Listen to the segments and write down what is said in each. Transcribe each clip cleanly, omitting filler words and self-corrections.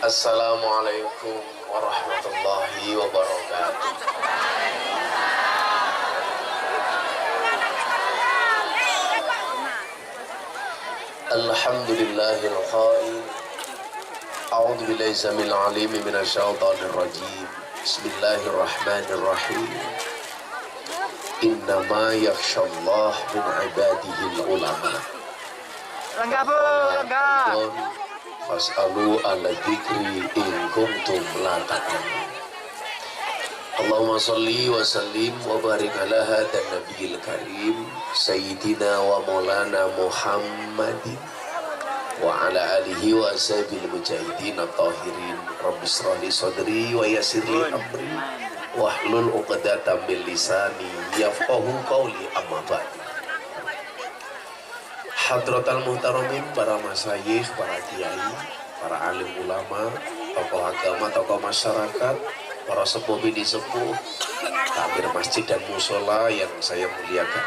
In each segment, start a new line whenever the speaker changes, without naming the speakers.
Assalamualaikum warahmatullahi wabarakatuh. Alhamdulillahil qail. A'udzu billahi samil alim minasy syaithanir rajim. Bismillahirrahmanirrahim. Innama yakhshallah min ibadihil ulama.
Enggak.
Fas'alu ala dzikri in kuntum la ta'lamun. Allahumma shalli wa sallim wa barik ala hadan nabiyil karim sayyidina wa maulana Muhammadin wa ala alihi wa ashabil mujahidin at-tahirin. Rabbi shrah li sadri wa yassir li amri wahlul 'uqdatam min lisani yafqahu qawli, amma ba'd. Hadratal muhtaramin, para masyayikh, para kiai, para alim ulama, tokoh agama, tokoh masyarakat, para sepuh bini sepuh, takmir masjid dan musola yang saya muliakan,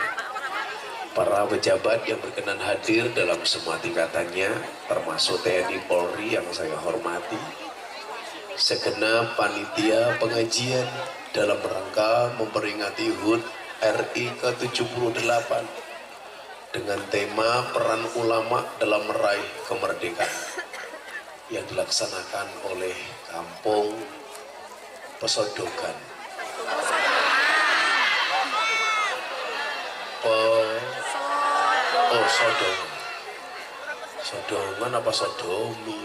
para pejabat yang berkenan hadir dalam semua tingkatannya, termasuk TNI Polri yang saya hormati, segenap panitia pengajian dalam rangka memperingati HUT RI ke-78 dengan tema peran ulama dalam meraih kemerdekaan yang dilaksanakan oleh Kampung Pesodogan. Sodongan. Sodongan apa Sodomi?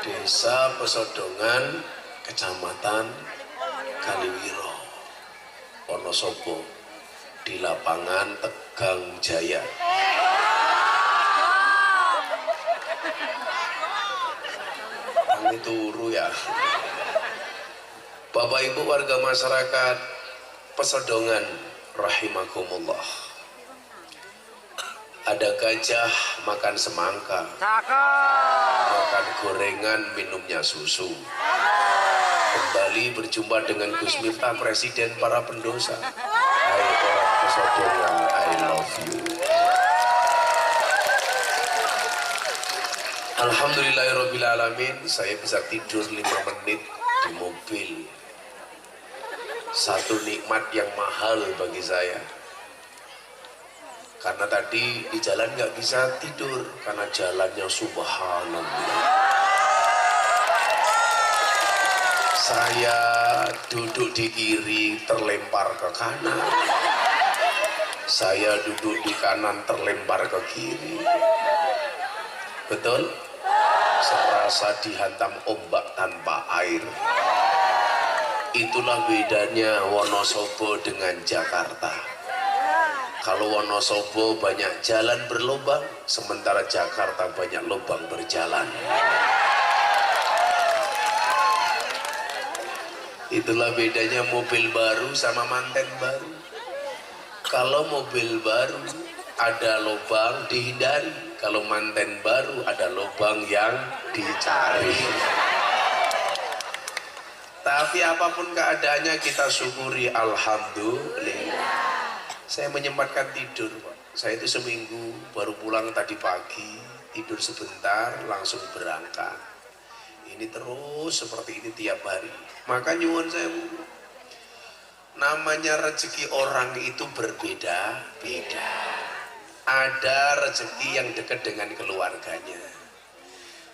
Desa Pesodongan, Kecamatan Kaliwiro, Wonosobo, di lapangan Tegang Jaya. Ini turu ya. Bapak Ibu warga masyarakat Pesodongan rahimakumullah. Ada gajah makan semangka, makan gorengan, minumnya susu. Kembali berjumpa dengan Gus Miftah, presiden para pendosa. Hai orang Pesodongan, I love you. Alhamdulillahirrabbilalamin, saya bisa tidur 5 menit di mobil. Satu nikmat yang mahal bagi saya. Karena tadi di jalan nggak bisa tidur, karena jalannya subhanallah. Saya duduk di kiri terlempar ke kanan, saya duduk di kanan terlempar ke kiri. Betul? Serasa dihantam ombak tanpa air. Itulah bedanya Wonosobo dengan Jakarta. Kalau Wonosobo banyak jalan berlubang, sementara Jakarta banyak lubang berjalan. Itulah bedanya mobil baru sama manten baru. Kalau mobil baru ada lubang dihindari, kalau manten baru ada lubang yang dicari. Tapi apapun keadaannya kita syukuri, alhamdulillah. Saya menyempatkan tidur, Pak. Saya itu seminggu baru pulang tadi pagi, tidur sebentar langsung berangkat. Ini terus seperti ini tiap hari. Maka nyuwun saya, namanya rezeki orang itu berbeda-beda. Ada rezeki yang dekat dengan keluarganya.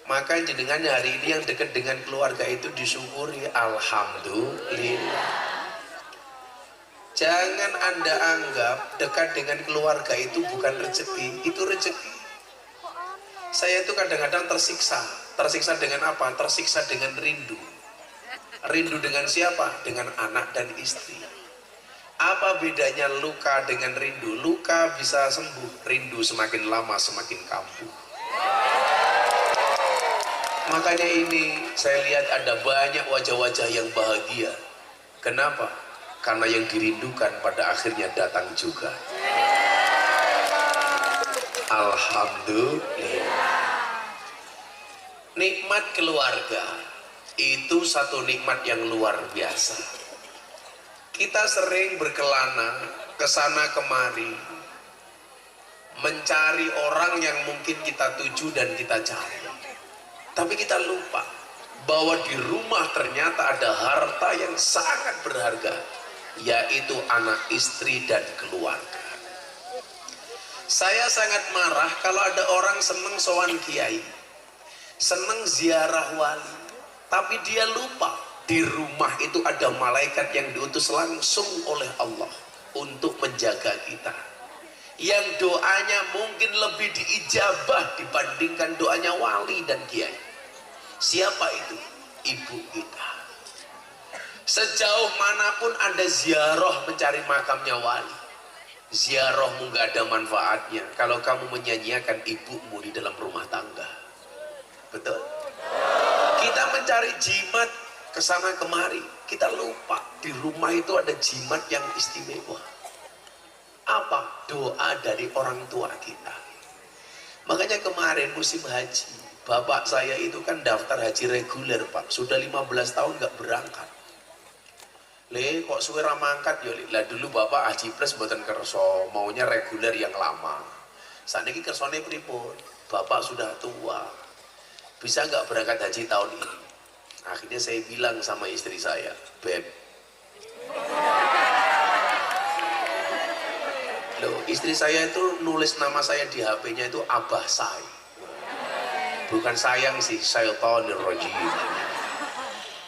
Maka jenengan hari ini yang dekat dengan keluarga itu disyukuri, alhamdulillah. Jangan Anda anggap dekat dengan keluarga itu bukan rezeki, itu rezeki. Saya itu kadang-kadang tersiksa. Tersiksa dengan apa? Tersiksa dengan rindu. Rindu dengan siapa? Dengan anak dan istri. Apa bedanya luka dengan rindu? Luka bisa sembuh, rindu semakin lama semakin kambuh. Makanya ini saya lihat ada banyak wajah-wajah yang bahagia. Kenapa? Karena yang dirindukan pada akhirnya datang juga. Alhamdulillah. Nikmat keluarga itu satu nikmat yang luar biasa. Kita sering berkelana ke sana kemari mencari orang yang mungkin kita tuju dan kita cari. Tapi kita lupa bahwa di rumah ternyata ada harta yang sangat berharga, yaitu anak, istri, dan keluarga. Saya sangat marah kalau ada orang seneng sowan kiai, seneng ziarah wali, tapi dia lupa di rumah itu ada malaikat yang diutus langsung oleh Allah untuk menjaga kita, yang doanya mungkin lebih diijabah dibandingkan doanya wali dan kiai. Siapa itu? Ibu kita. Sejauh manapun Anda ziarah mencari makamnya wali, ziarahmu gak ada manfaatnya kalau kamu menyanyiakan ibumu di dalam rumah tangga. Betul? Kita mencari jimat kesana kemari, kita lupa di rumah itu ada jimat yang istimewa. Apa? Doa dari orang tua kita. Makanya kemarin musim haji, bapak saya itu kan daftar haji reguler, Pak. Sudah 15 tahun nggak berangkat. Le, kok suwe ra mangkat ya, lah dulu bapak haji plus mboten kerso, maunya reguler yang lama. Saniki kersone pripun? Bapak sudah tua. Bisa nggak berangkat haji tahun ini? Akhirnya saya bilang sama istri saya, Beb. Loh, istri saya itu nulis nama saya di HP-nya itu Abah Say. Bukan sayang sih, syaitonir rajim.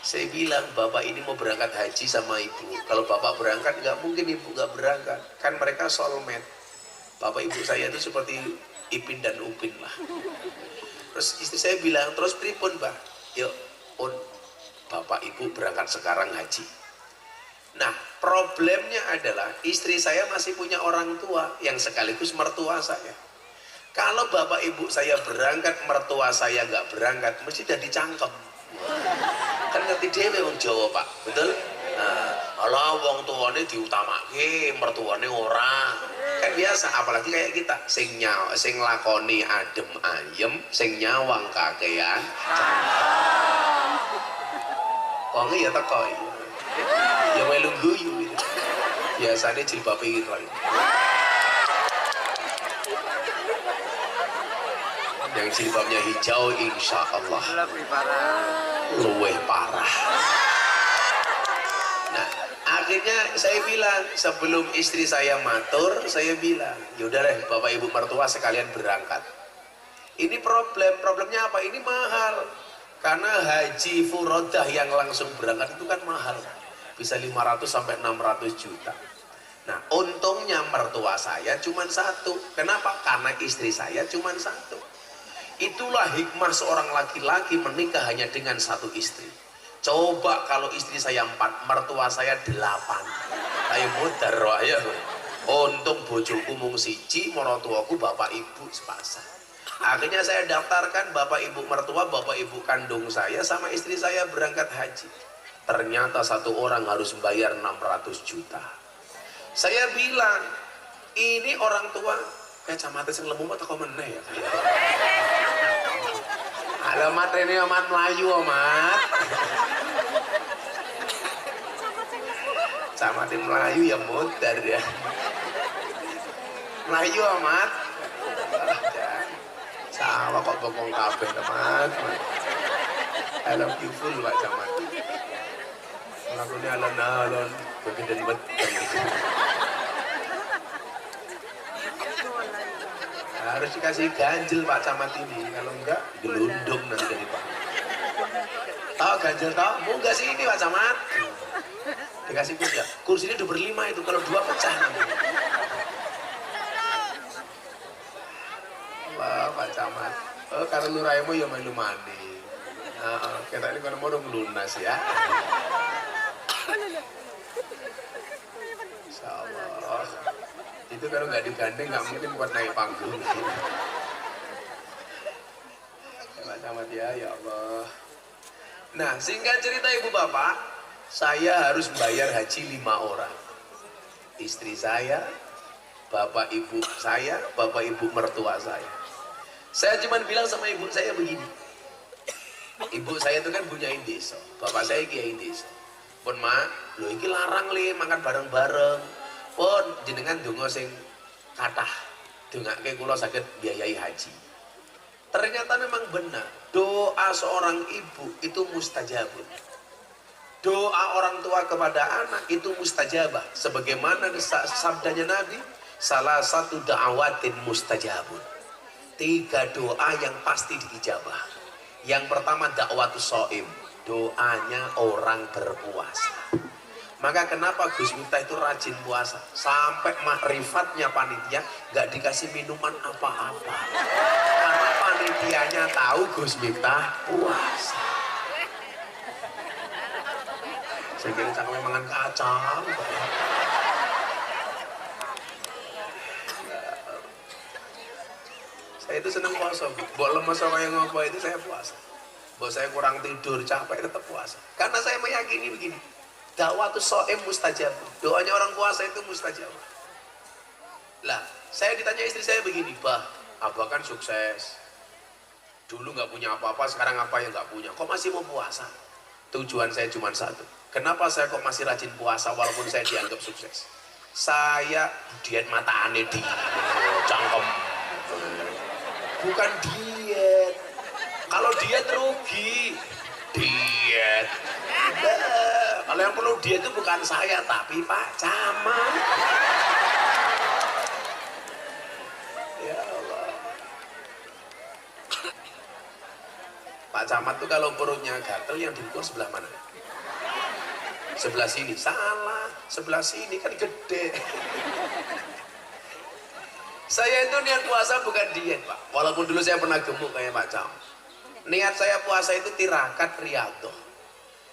Saya bilang, bapak ini mau berangkat haji sama ibu. Kalau bapak berangkat, nggak mungkin ibu nggak berangkat. Kan mereka soulmate. Bapak ibu saya itu seperti Ipin dan Upin lah. Terus istri saya bilang, terus pripun, Mbak? Yuk, bapak ibu berangkat sekarang haji. Nah, problemnya adalah istri saya masih punya orang tua yang sekaligus mertua saya. Kalau bapak ibu saya berangkat, mertua saya nggak berangkat, mesti udah dicangkem. Kan ngerti dhewe wong Jawa, Pak. Betul? Nah, ala wong tuane diutamake, mertuane ora. Kan biasa, apalagi kayak kita sing lakoni adem ayem, sing nyawang kakean. Wong ya teko iki. Ya melu guyu gitu. Biasanya jilbab ireng. Yang jilbabnya hijau insya Allah luweh parah. Nah, akhirnya saya bilang, sebelum istri saya matur, saya bilang, yaudah deh bapak ibu mertua sekalian berangkat. Ini problemnya apa? Ini mahal. Karena haji furodah yang langsung berangkat itu kan mahal. Bisa 500 sampai 600 juta. Nah, untungnya mertua saya cuma satu. Kenapa? Karena istri saya cuma satu. Itulah hikmah seorang laki-laki menikah hanya dengan satu istri. Coba kalau istri saya 4, mertua saya 8. Ayo mudar ya. Untung bojoku mung siji, mertuaku bapak ibu sepasang. Akhirnya saya daftarkan bapak ibu mertua, bapak ibu kandung saya sama istri saya berangkat haji. Ternyata satu orang harus bayar 600 juta. Saya bilang, ini orang tua kacamata sing lemu mata kok meneh ya. Alamat ini amat Melayu amat. Camate Melayu ya modar ya. Melayu amat. Sama kok bokong kabeh teman. I love you full Pak Camat. Lagunya alon-alon, begeden beteng. Harus dikasih ganjel Pak Camat ini, kalau enggak gelundung nanti dari Pak. Tahu ganjel tahu? Mau nggak sih ini Pak Camat? Dikasih kursi ya. Kursi ini udah berlima itu, kalau 2 pecah nanti. Wah Pak Camat, karena nuraimu ya melu mani. Kita ini kalau mau dong lunas ya. Insyaallah. Itu kalau nggak digandeng nggak mungkin buat naik panggung. Pak Camat ya Allah. Nah, singkat cerita ibu bapak, saya harus bayar haji 5 orang. Istri saya, bapak ibu saya, bapak ibu mertua saya. Saya cuma bilang sama ibu saya begini. Ibu saya itu kan punya desa, bapak saya kiai desa. Pun mak, lo iki larang li makan bareng-bareng. Pun jenengan donga sing kathah, dongake kula saged biayai haji. Ternyata memang benar, doa seorang ibu itu mustajabun. Doa orang tua kepada anak itu mustajabah. Sebagaimana sabdanya Nabi, salah satu da'awatin mustajabun. 3 doa yang pasti diijabah. Yang pertama da'watus shaim, doanya orang berpuasa. Maka kenapa Gus Miftah itu rajin puasa? Sampai makrifatnya panitia nggak dikasih minuman apa-apa. Karena panitianya tahu Gus Miftah puasa. Saya kira cangkeme mangan kacang. Saya itu seneng puasa. Mbok lemes sama yang ngopo itu saya puasa. Mbok saya kurang tidur, capek tetap puasa. Karena saya meyakini begini. Da'watus shaim mustajab. Doanya orang puasa itu mustajab. Lah, saya ditanya istri saya begini, "Bah, abah kan sukses. Dulu nggak punya apa-apa, sekarang apa yang nggak punya? Kok masih mau puasa?" Tujuan saya cuma satu. Kenapa saya kok masih rajin puasa walaupun saya dianggap sukses? Saya diet mata aneh di cangkem. Bukan diet. Kalau diet rugi. Diet. Kalau yang perlu diet itu bukan saya, tapi Pak Camat. Ya Allah. Pak Camat tuh kalau perutnya gatel yang diukur sebelah mana? Sebelah sini. Salah. Sebelah sini kan gede. Saya itu niat puasa bukan diet, Pak. Walaupun dulu saya pernah gemuk kayak Pak Camat. Niat saya puasa itu tirakat riyadhah.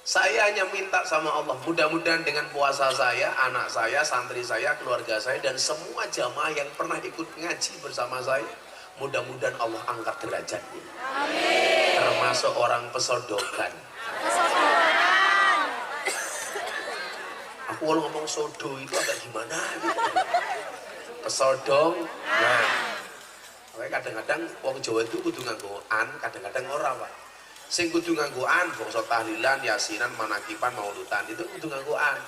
Saya hanya minta sama Allah, mudah-mudahan dengan puasa saya, anak saya, santri saya, keluarga saya, dan semua jamaah yang pernah ikut ngaji bersama saya, mudah-mudahan Allah angkat derajatnya. Amin. Termasuk orang pesodokan. Aku kalau ngomong sodo itu agak gimana gitu. Pesodong. Nah, kadang-kadang wong Jawa itu kudu nganggo an, kadang-kadang ora, Pak. Sing kudu nganggo an, bangsa tahlilan, yasinan, manakipan, mauludan itu kudu nganggo an.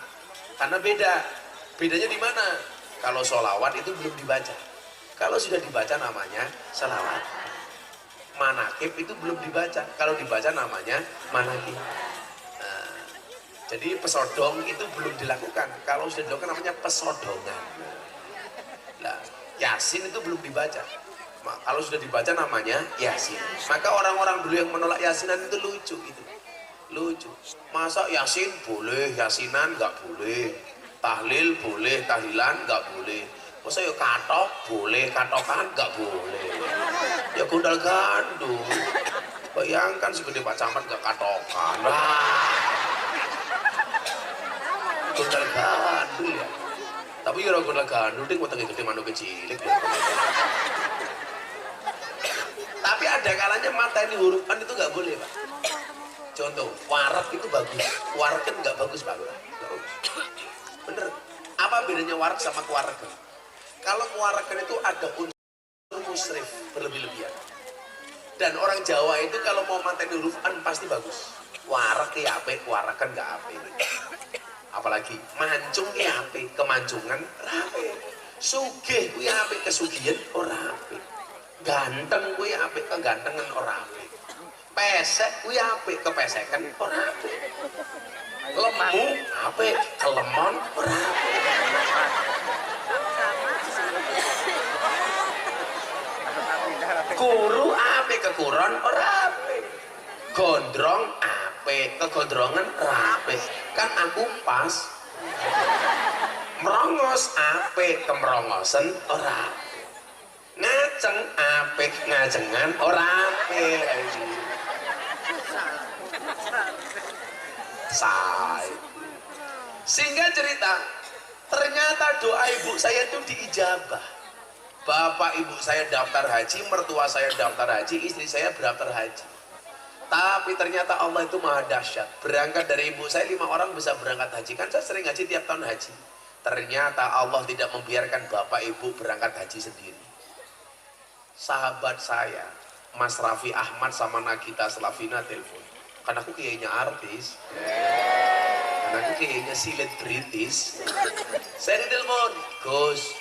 Karena beda. Bedanya di mana? Kalau sholawat itu belum dibaca. Kalau sudah dibaca namanya sholawat. Manakib itu belum dibaca. Kalau dibaca namanya manakib. Nah, jadi pesodong itu belum dilakukan. Kalau sudah dilakukan namanya pesodongan. Nah, yasin itu belum dibaca. Kalau sudah dibaca namanya yasin. Maka orang-orang dulu yang menolak yasinan itu lucu gitu. Lucu. Masa yasin boleh, yasinan nggak boleh. Tahlil boleh, tahlilan nggak boleh. Masa ya katok boleh, katokan nggak boleh. Ya gondal gandul. Bayangkan segede Pak Camat nggak katokan. Wah. Gondal gandul ya. Tapi ya gondal gandul ding wetenge gede manuk kecilik. Tapi ada kalanya mata ini huruf an itu nggak boleh, Pak. Contoh, warak itu bagus, warak kan nggak bagus, Pak. Bener. Apa bedanya warak sama kewareken? Kalau kewareken itu ada unsur musrif berlebih-lebihan. Dan orang Jawa itu kalau mau manten huruf an pasti bagus. Warak ya apik, kewareken nggak apik. Apalagi mancung ya apik, kemancungan rapi. Sugih ku ya apik, kesugihan ora apik. Ganteng kuwi apik, kegantengan ora apik. Pesek kuwi apik, kepesekan ora apik. Lemu apik, kelemon ora apik. Kuru apik, kekuron ora apik. Gondrong apik, kegondrongan ora apik. Kan aku pas. Merongos apik, kemerongosen ora apik. Ngajeng apik, ngajengan ora apik. Say. Sehingga cerita, ternyata doa ibu saya itu diijabah. Bapak ibu saya daftar haji, mertua saya daftar haji, istri saya daftar haji. Tapi ternyata Allah itu maha dahsyat. Berangkat dari ibu saya 5 orang bisa berangkat haji. Kan saya sering haji tiap tahun haji. Ternyata Allah tidak membiarkan bapak ibu berangkat haji sendiri. Sahabat saya Mas Raffi Ahmad sama Nagita Slavina telepon, kan aku kayaknya artis, kan aku kayaknya selebritis. Saya ditelepon, Gus,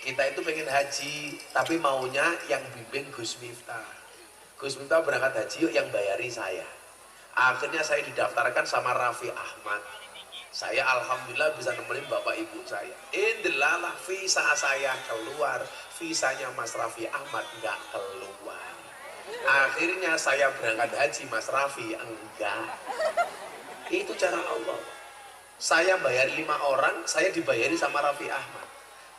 kita itu pengen haji tapi maunya yang bimbing Gus Miftah. Gus Miftah berangkat haji yuk, yang bayari saya. Akhirnya saya didaftarkan sama Raffi Ahmad. Saya alhamdulillah bisa nemenin bapak ibu saya. Indelalah visa saya keluar, visanya Mas Raffi Ahmad nggak keluar. Akhirnya saya berangkat haji, Mas Raffi enggak. Itu cara Allah. Saya bayar 5 orang, saya dibayari sama Raffi Ahmad.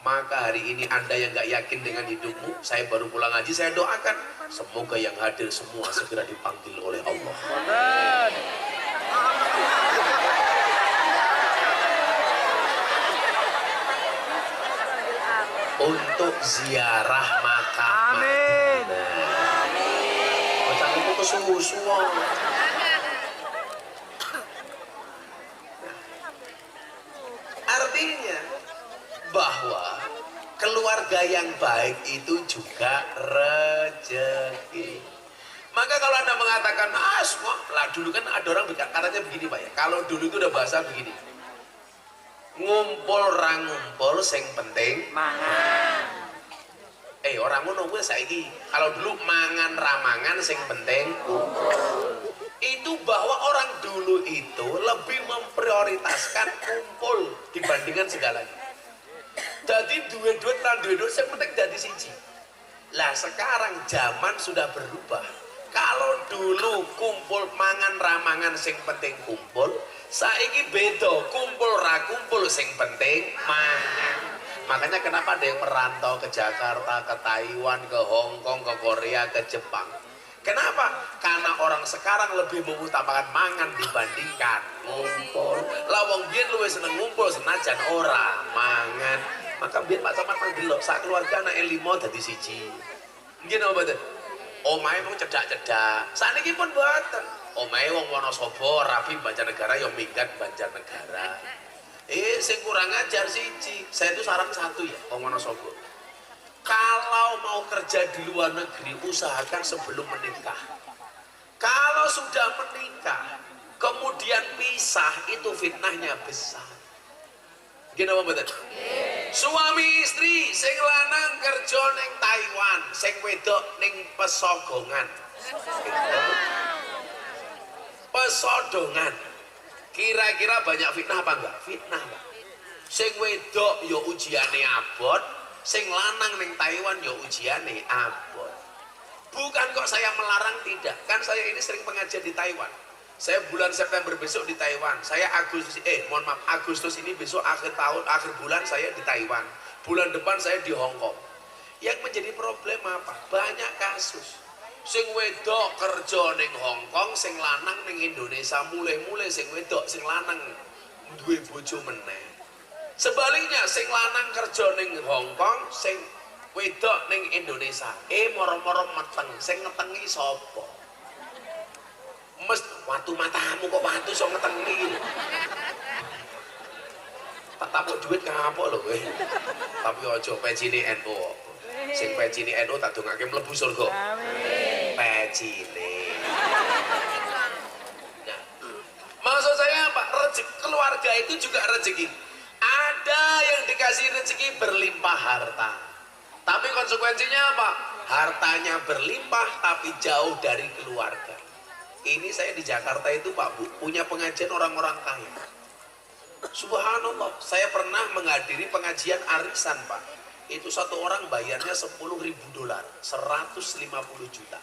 Maka hari ini Anda yang nggak yakin dengan hidupmu, saya baru pulang haji, saya doakan semoga yang hadir semua segera dipanggil oleh Allah. Untuk ziarah makam. Amin. Macam itu kesusuan. Artinya bahwa keluarga yang baik itu juga rezeki. Maka kalau Anda mengatakan semua lah, dulu kan ada orang katanya begini Pak ya, kalau dulu itu udah bahasa begini, ngumpul ngumpul sing penting mangan. Orang ngono kuwi saiki, kalau dulu mangan ramangan sing penting kumpul. Itu bahwa orang dulu itu lebih memprioritaskan kumpul dibandingkan segalanya. Jadi duit yang penting jadi siji. Lah sekarang zaman sudah berubah. Kalau dulu kumpul mangan ramangan sing penting kumpul, saiki beda, kumpul ra kumpul sing penting mangan. Makanya kenapa ada yang merantau ke Jakarta, ke Taiwan, ke Hong Kong, ke Korea, ke Jepang? Kenapa? Karena orang sekarang lebih mengutamakan mangan dibandingkan ngumpul. Lawang biyen luwih seneng ngumpul senajan ora mangan. Maka biyen Pak Camat ndelok sak keluarga anake 5 dadi siji. Nggih napa mboten? Omahe mung cedak-cedak. Saniki pun mboten. Omahe wong Wonosobo, rapi Banjarnegara ya minggat Banjarnegara. Sing kurang ajar siji. Saya itu saran satu ya, wong Wonosobo. Kalau mau kerja di luar negeri, usahakan sebelum menikah. Kalau sudah menikah, kemudian pisah, itu fitnahnya besar. Gini apa betul? Suami istri, sing lanang kerja ning Taiwan, sing wedok ning Pesogongan. Pesodongan. Kira-kira banyak fitnah apa enggak? Fitnah, Pak. Sing wedok yo ujiane abot, sing lanang ning Taiwan yo ujiane abot. Bukan kok saya melarang, tidak. Kan saya ini sering pengajian di Taiwan. Saya bulan September besok di Taiwan. Saya Agustus ini besok akhir tahun, akhir bulan saya di Taiwan. Bulan depan saya di Hong Kong. Yang menjadi problem apa? Banyak kasus. Sing wedok kerja ning Hong Kong, sing lanang ning Indonesia, mulai-mulai sing wedok sing lanang duwe bojo meneh. Sebaliknya sing lanang kerja ning Hong Kong, sing wedok ning Indonesia. Moro-moro meteng, sing ngetengi sapa? Mes watu matamu kok watu sok ngetengi. Tak tapuk duit ngapok lho kowe. Tapi aja pecine NU. Sing pecine NU tak dongake mlebu surga. Amin. Pecine. Nah, maksud saya apa? Rezeki keluarga itu juga rezeki. Ada yang dikasih rezeki berlimpah harta, tapi konsekuensinya apa? Hartanya berlimpah tapi jauh dari keluarga. Ini saya di Jakarta itu Pak Bu, punya pengajian orang-orang kaya. Subhanallah, saya pernah menghadiri pengajian arisan Pak. Itu satu orang bayarnya $10.000, 150 juta.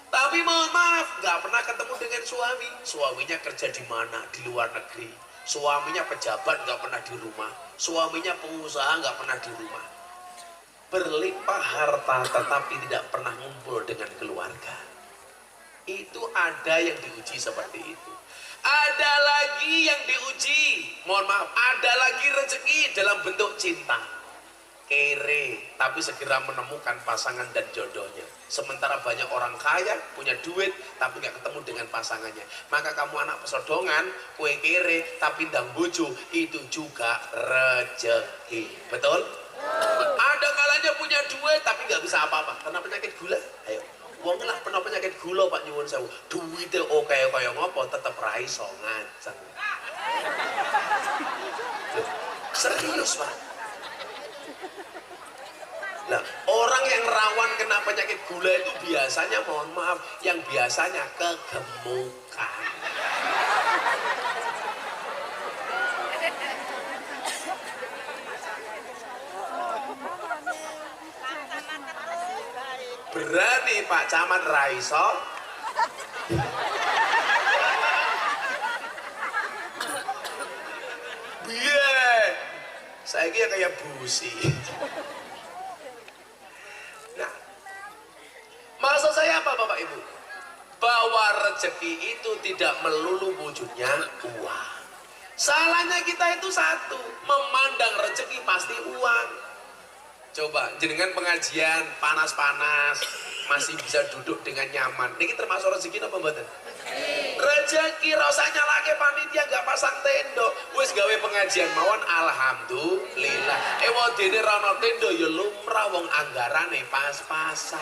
Tapi mohon maaf, nggak pernah ketemu dengan suami. Suaminya kerja di mana? Di luar negeri. Suaminya pejabat, nggak pernah di rumah. Suaminya pengusaha, nggak pernah di rumah. Berlimpah harta tetapi tidak pernah ngumpul dengan keluarga. Itu ada yang diuji seperti itu. Ada lagi yang diuji, mohon maaf, ada lagi rezeki dalam bentuk cinta. Kere, tapi segera menemukan pasangan dan jodohnya. Sementara banyak orang kaya, punya duit, tapi nggak ketemu dengan pasangannya. Maka kamu anak pesodongan, kue kere, tapi ndang bojo, itu juga rezeki. Betul? Ada kalanya punya duit, tapi nggak bisa apa-apa. Karena penyakit gula. Ayo. Wong lah pernah penyakit gula Pak nyuwun sewu. Duwite kaya ngopo tetep ra iso ngajeng. Serius Pak. Nah, orang yang rawan kena penyakit gula itu biasanya, mohon maaf, yang biasanya kegemukan. Berani Pak Camat Raiso biar saya kira kayak busi. Nah, maksud saya apa Bapak Ibu? Bahwa rezeki itu tidak melulu wujudnya uang. Salahnya kita itu satu, memandang rezeki pasti uang. Coba jenengan pengajian panas-panas masih bisa duduk dengan nyaman. Ini termasuk rezeki apa mboten? Rezeki rasanya lagi panitia nggak pasang tenda, wis gawe pengajian mawon alhamdulillah. Wadene ra ono tenda ya lumrah wong anggarane pas-pasan.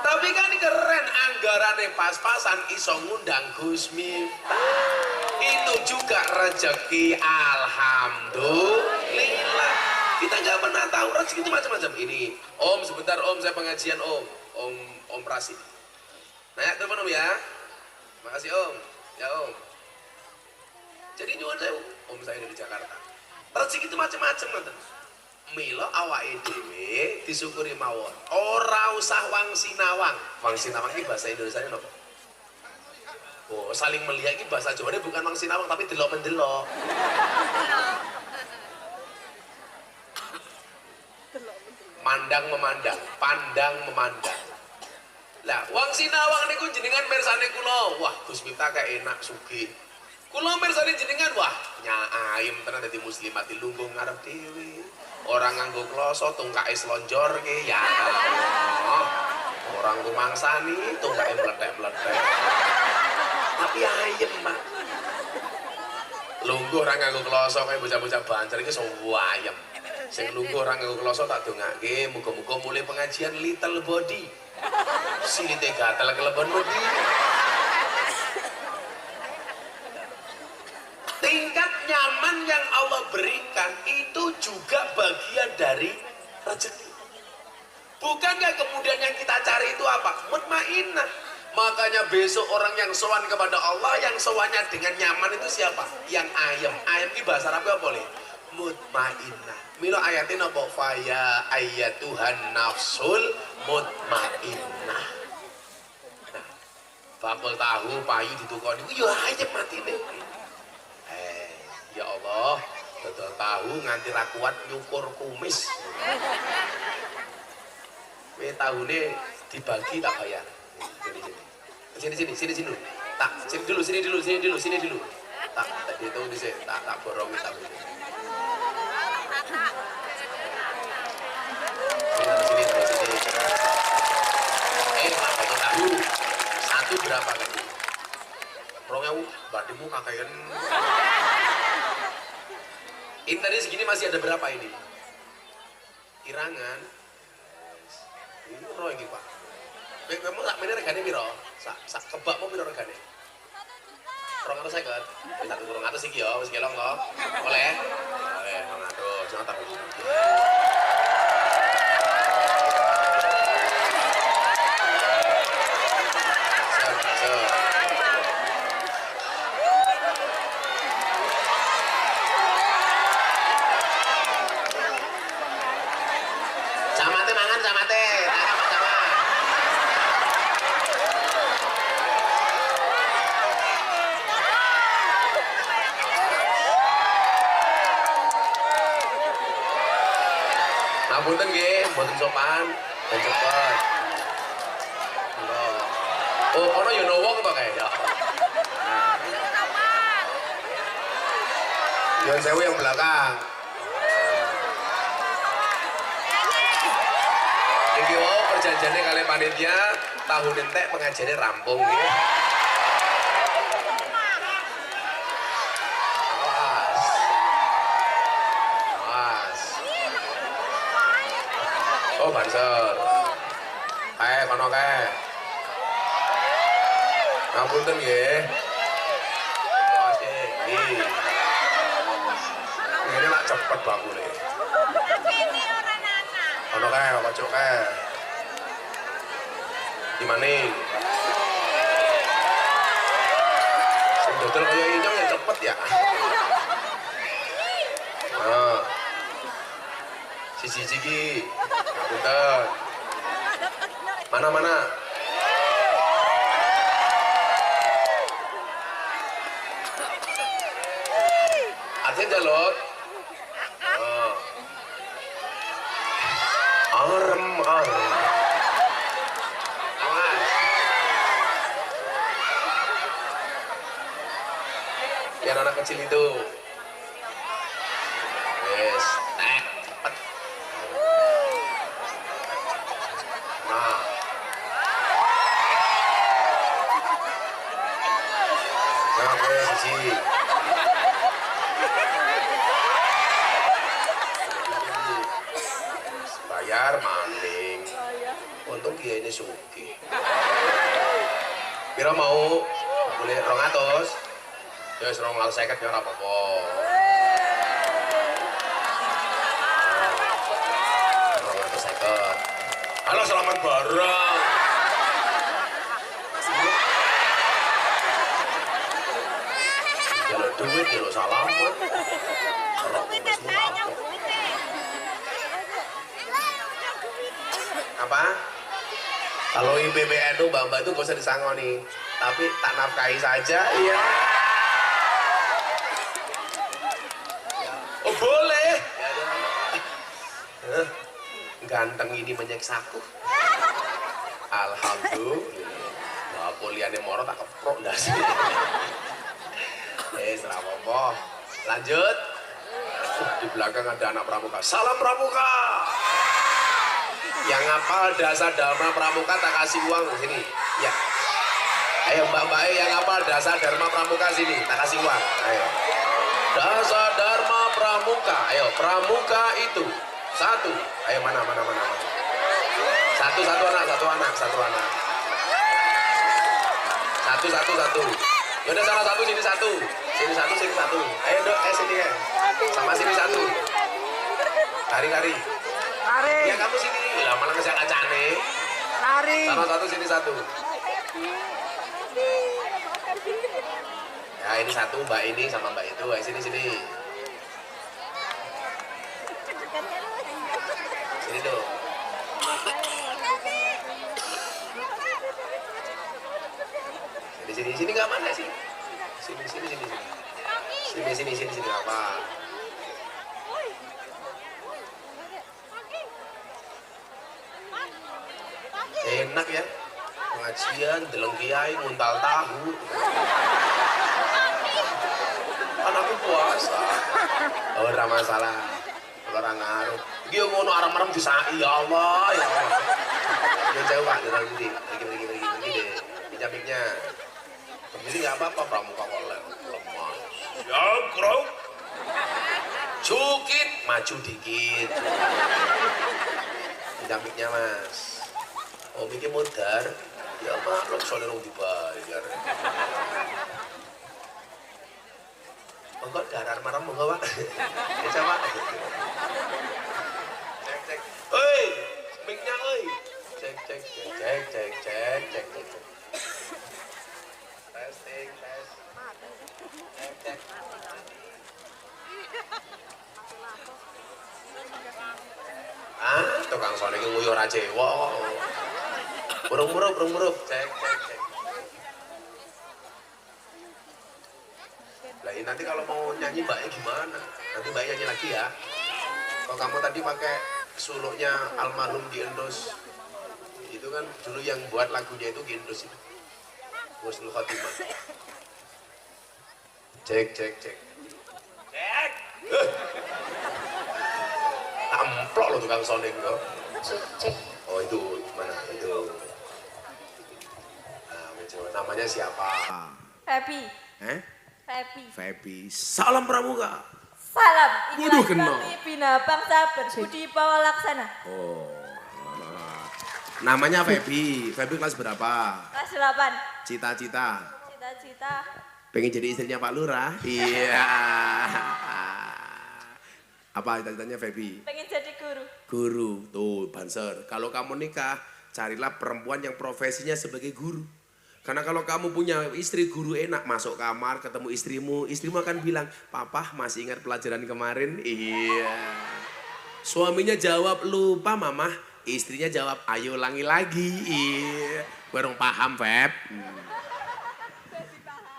Tapi kan keren anggarane pas-pasan iso ngundang Gus Miftah. Itu juga rezeki alhamdulillah. Kita nggak pernah tahu rezeki itu macam-macam. Ini Om sebentar Om, saya pengajian Om Prasid. Nanya telepon Om ya. Makasih Om. Ya Om. Jadi nyuwun saya Om, saya dari Jakarta. Rezeki itu macam-macam nanten. Milo awake dhewe disyukuri mawon. Ora usah wangsinawang. Wangsinawang ini bahasa Indonesianya apa? Oh, saling melihat ini bahasa Jawa ini bukan wangsinawang tapi delok mendelok. Mandang memandang, pandang memandang. Lah, wangsinawang niku jenengan mirsane kula. Wah, Gus Miftah kayak enak sugih. Kula mirsane jenengan, wah, nyaayem tenan dadi muslimat dilungguh ngarep dhewe. Orang nganggo kloso tungkake slonjorke ya Allah. Orang rumangsani tungkake meletek-meletek. Tapi ayem Mak. Lungguh orang nganggo kloso kaya bocah-bocah Banjar iki ayem. Sing lungguh orang nganggo kloso tak dongake muga-muga mulai pengajian little body. Silite gatel kelebon wedi. Tingkat nyaman yang Allah berikan itu juga bagian dari rezeki. Bukankah kemudian yang kita cari itu apa? Mutmainnah. Makanya besok orang yang sowan kepada Allah, yang sowannya dengan nyaman itu siapa? Yang ayem. Ayem ini bahasa Arab apa boleh? Mutmainnah. Milo ayatin apa? Faya ayatuhan nafsul mutmainnah. Nah, bakul tahu payu ditukoni itu ya ayem mati nih. Ya Allah, dodol tahu nganti ra kuat nyukur kumis. Kowe tahune dibagi tak bayar. Sini dulu. Tak, sini dulu. Tak dihitung dhisik, tak borongi tak. Sini. Pak bakul tahu. Satu berapa kamu? 2000, bademu kakayan. Ini tadi segini masih ada berapa ini? Irangan. Piro iki, Pak? Kamu sak meneh regane piro? Sak kebak mau piro regane? 250. Tak tuku 200 iki ya, wis kelong to. Oleh? Oleh 200, jangan tak begitu. Punten nggih, mboten sopan, ben cepet. Oh, kono yo ono wong to kae ya. Yon sewu yang belakang. Iki wae perjanjiane kali panitia tahun entek pengajiane rampung nggih. Oh banser, kae kono kae. Ngapunten nggih. Oke, iki. cepet bakule. Ono kae kocok kae. Di mana? Sing dodol kaya inyong ya cepet ya. Nah. Sisi iki. Punten. Mana? Artinya jalur. Arem. Awas. Biar anak kecil itu. Yes, cepet. Nah. Oke, sisi. Bayar maning. Untung dia ini sugih. Piro mau? Boleh 200. Ya wis 250 ya ora apa-apa. Halo, selamat bareng. Kalau duit ya lo salaman. Apa? Kalau IPBN itu mbak-mbak itu gak usah disangoni, tapi tak nafkahi saja, iya. Oh boleh. Ganteng ini menyiksaku. Alhamdulillah. Kuliahnya moro tak keprok dah sih. Serah apa. Lanjut. Di belakang ada anak pramuka. Salam pramuka. Yang hafal dasar Dharma Pramuka tak kasih uang sini. Ya. Ayo mbak-mbak yang hafal dasar Dharma Pramuka sini, tak kasih uang. Ayo. Dasar Dharma Pramuka. Ayo, pramuka itu satu. Ayo mana. Satu anak. Satu. Yaudah salah satu sini satu. Sini satu. Ayo dok, sini ya. Sama sini satu. Kari. Ya kamu sini. Lah malah ngesek kacane.
Lari.
Salah satu sini satu. Ya ini satu mbak ini sama mbak itu. Ayo sini. Sini tuh. Sini nggak mana sih? Sini apa? Enak ya, pengajian, deleng kiai, nguntal tahu. Kan aku puasa. Oh, ora masalah. Ora ngaruh. Iki yo ngono arem-arem disaki ya Allah, ya Allah. Ya jauh Pak, pergi deh. Pinjamiknya. Jadi nggak apa-apa pramuka kok lemah. Ya, Bro. Cukit, maju dikit. Pinjamiknya Mas. Oh, bikin modar. Ya maklum soalnya dong dibayar. Enggak darah marah enggak Pak. Ya coba. Cek. Hei, mic-nya euy. Cek. Testing. Cek. Tukang sound iki nguyu ora cewa kok. Burung-burung. Cek. Lah ini nanti kalau mau nyanyi mbaknya gimana? Nanti mbaknya nyanyi lagi ya. Kalau kamu tadi pakai suluknya almarhum Gendros, itu kan dulu yang buat lagunya itu Gendros itu. Husnul Khotimah. Cek. Amplok lo tukang sounding lo.
Cek.
Oh itu mana itu? Nah, namanya siapa?
Happy.
Febi. Salam pramuka.
Salam.
Waduh, kenal.
Bina Bangsa Berbudi Bawa Laksana.
Oh. Namanya Febi. Febi kelas berapa?
Kelas 8.
Cita-cita.
Cita-cita.
Pengen jadi istrinya Pak Lurah? Iya.
Apa cita-citanya Feby?
Pengen jadi guru.
Guru, tuh Banser. Kalau kamu nikah, carilah perempuan yang profesinya sebagai guru. Karena kalau kamu punya istri guru enak, masuk kamar ketemu istrimu akan bilang, papa masih ingat pelajaran kemarin? Iya. Suaminya jawab, lupa mama. Istrinya jawab, ayo ulangi lagi. Iya. Bareng paham, Feb.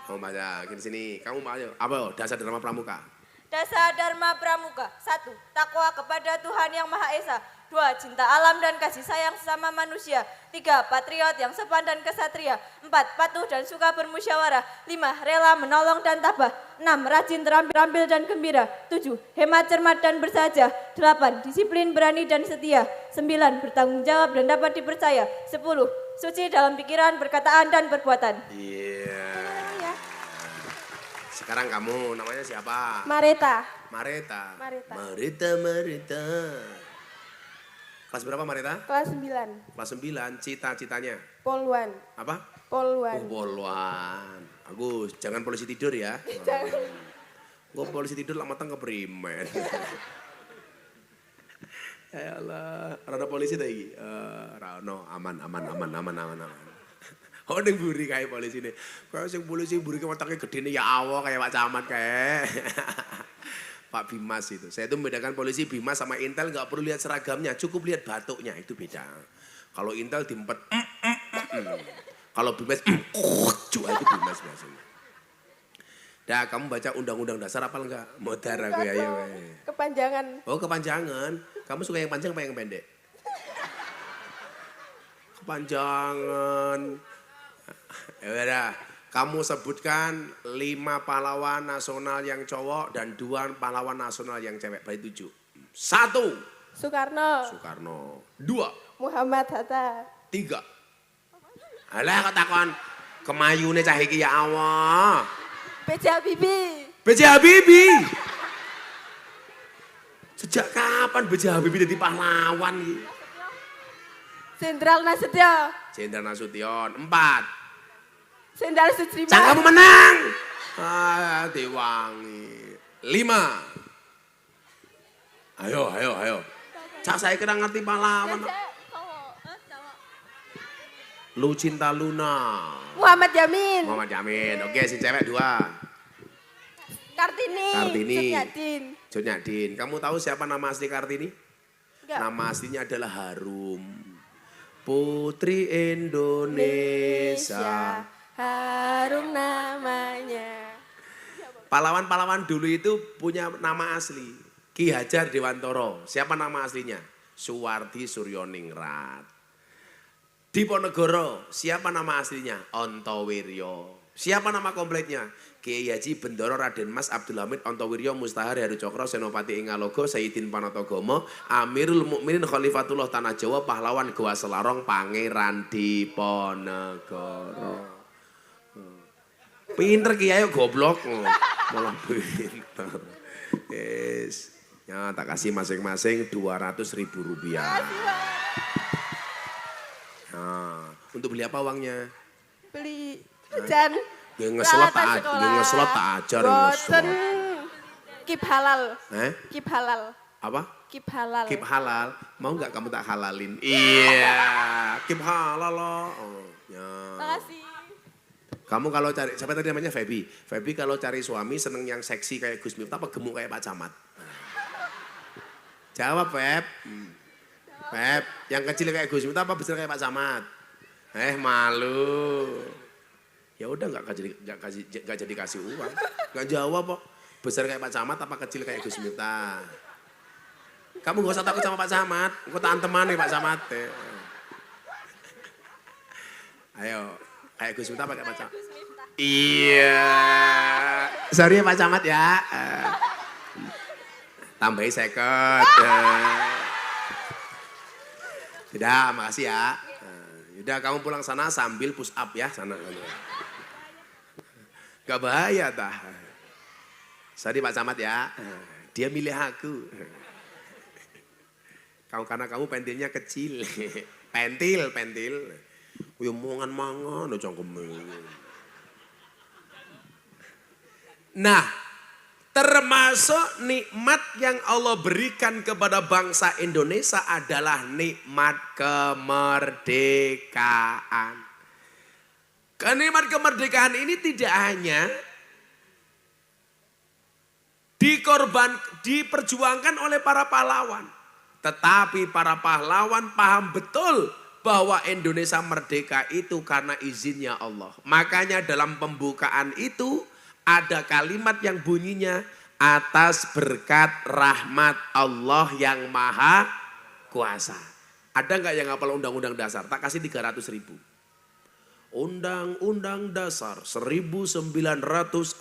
Kamu baca, gini sini. Kamu baca, apa dasar Dharma Pramuka?
Dasar Dharma Pramuka. 1. Takwa kepada Tuhan Yang Maha Esa. 2. Cinta alam dan kasih sayang sesama manusia. 3. Patriot yang sopan dan kesatria. 4. Patuh dan suka bermusyawarah. 5. Rela menolong dan tabah. 6. Rajin terampil dan gembira. 7. Hemat cermat dan bersahaja. 8. Disiplin berani dan setia. 9. Bertanggung jawab dan dapat dipercaya. 10. Suci dalam pikiran, perkataan dan perbuatan.
Iya. Sekarang kamu namanya siapa?
Mareta.
Mareta.
Mareta.
Mareta. Kelas berapa Mareta?
Kelas 9.
Kelas 9, cita-citanya.
Poluan.
Apa?
Poluan.
Poluan. Agus, jangan polisi tidur ya.
Jangan.
Gue polisi tidur lama tengah keprimen. Ya Allah, rada polisi tadi. Rano, aman. Oh, ning buri kayak polisi ini. Kayak sing polisi buri ke otaknya gede nih, ya Allah kayak Pak Camat kayak. Pak Bimas itu. Saya itu membedakan polisi Bimas sama Intel nggak perlu lihat seragamnya, cukup lihat batuknya, itu beda. Kalau Intel diempet, kalau Bimas, itu Bimas biasanya. Dah, kamu baca Undang-Undang Dasar apa enggak? Modar aku ya.
Kepanjangan.
Oh, kepanjangan. Kamu suka yang panjang apa yang pendek? Kepanjangan. Ya udah. Kamu sebutkan 5 pahlawan nasional yang cowok dan 2 pahlawan nasional yang cewek. Berarti 7. 1.
Soekarno.
2.
Muhammad Hatta.
3. Alah kok takon kemayune cah iki ya Allah.
B.J. Habibie.
B.J. Habibie. Sejak kapan B.J. Habibie jadi pahlawan iki?
Jenderal Nasution.
Jenderal Nasution. 4.
Jenderal Sudirman.
Jangan kamu menang. Diwangi. 5. Ayo. Cak saya kira ngerti pahlawan. Lucinta Luna.
Muhammad Yamin.
Oke, si cewek 2.
Kartini.
Cut Nyadin. Kamu tahu siapa nama asli Kartini?
Enggak.
Nama aslinya adalah Harum. Putri Indonesia.
Harum namanya.
Pahlawan-pahlawan dulu itu punya nama asli. Ki Hajar Dewantoro. Siapa nama aslinya? Suwardi Suryoningrat. Diponegoro. Siapa nama aslinya? Ontowiryo. Siapa nama kompletnya? Kiai Haji Bendoro Raden Mas Abdul Hamid Ontowiryo Mustahar Heru Cokro Senopati Ingalogo Sayyidin Panotogomo Amirul Mukminin Khalifatullah Tanah Jawa Pahlawan Goa Selarong Pangeran Diponegoro. Pinter kiai goblok. Malah pinter. Yes. Ya tak kasih masing-masing 200.000 rupiah. Nah, untuk beli apa uangnya?
Beli hujan.
Ya ngeselot tak ajar.
Boten. Kip halal. Kip halal.
Apa?
Kip halal.
Kip halal. Mau nggak kamu tak halalin? Iya. Kip halal loh. Oh, ya.
Makasih.
Kamu kalau cari, siapa tadi namanya Feby? Feby kalau cari suami seneng yang seksi kayak Gus Miftah apa gemuk kayak Pak Camat? Jawab Feb. Feb, yang kecil kayak Gus Miftah apa besar kayak Pak Camat? Malu. Ya udah nggak jadi kasih uang. Nggak jawab kok. Besar kayak Pak Camat apa kecil kayak Gus Miftah? Kamu gak usah takut sama Pak Camat. Aku tak teman nih Pak Camat. Ayo. Kayak Gus Miftah pakai Pak Camat. Iya. Sorry ya Pak Camat ya. Tambahin second. Sudah, makasih ya. Udah kamu pulang sana sambil push up ya sana. Gak bahaya dah. Sorry Pak Camat ya. Dia milih aku. Karena kamu pentilnya kecil. Pentil. Uya mangan aja cangkeme. Nah, Termasuk nikmat yang Allah berikan kepada bangsa Indonesia adalah nikmat kemerdekaan. Nikmat kemerdekaan ini tidak hanya diperjuangkan oleh para pahlawan. Tetapi para pahlawan paham betul bahwa Indonesia merdeka itu karena izinnya Allah. Makanya dalam pembukaan itu ada kalimat yang bunyinya atas berkat rahmat Allah yang maha kuasa. Ada nggak yang hafal undang-undang dasar? Tak kasih 300.000. Undang-undang dasar 1945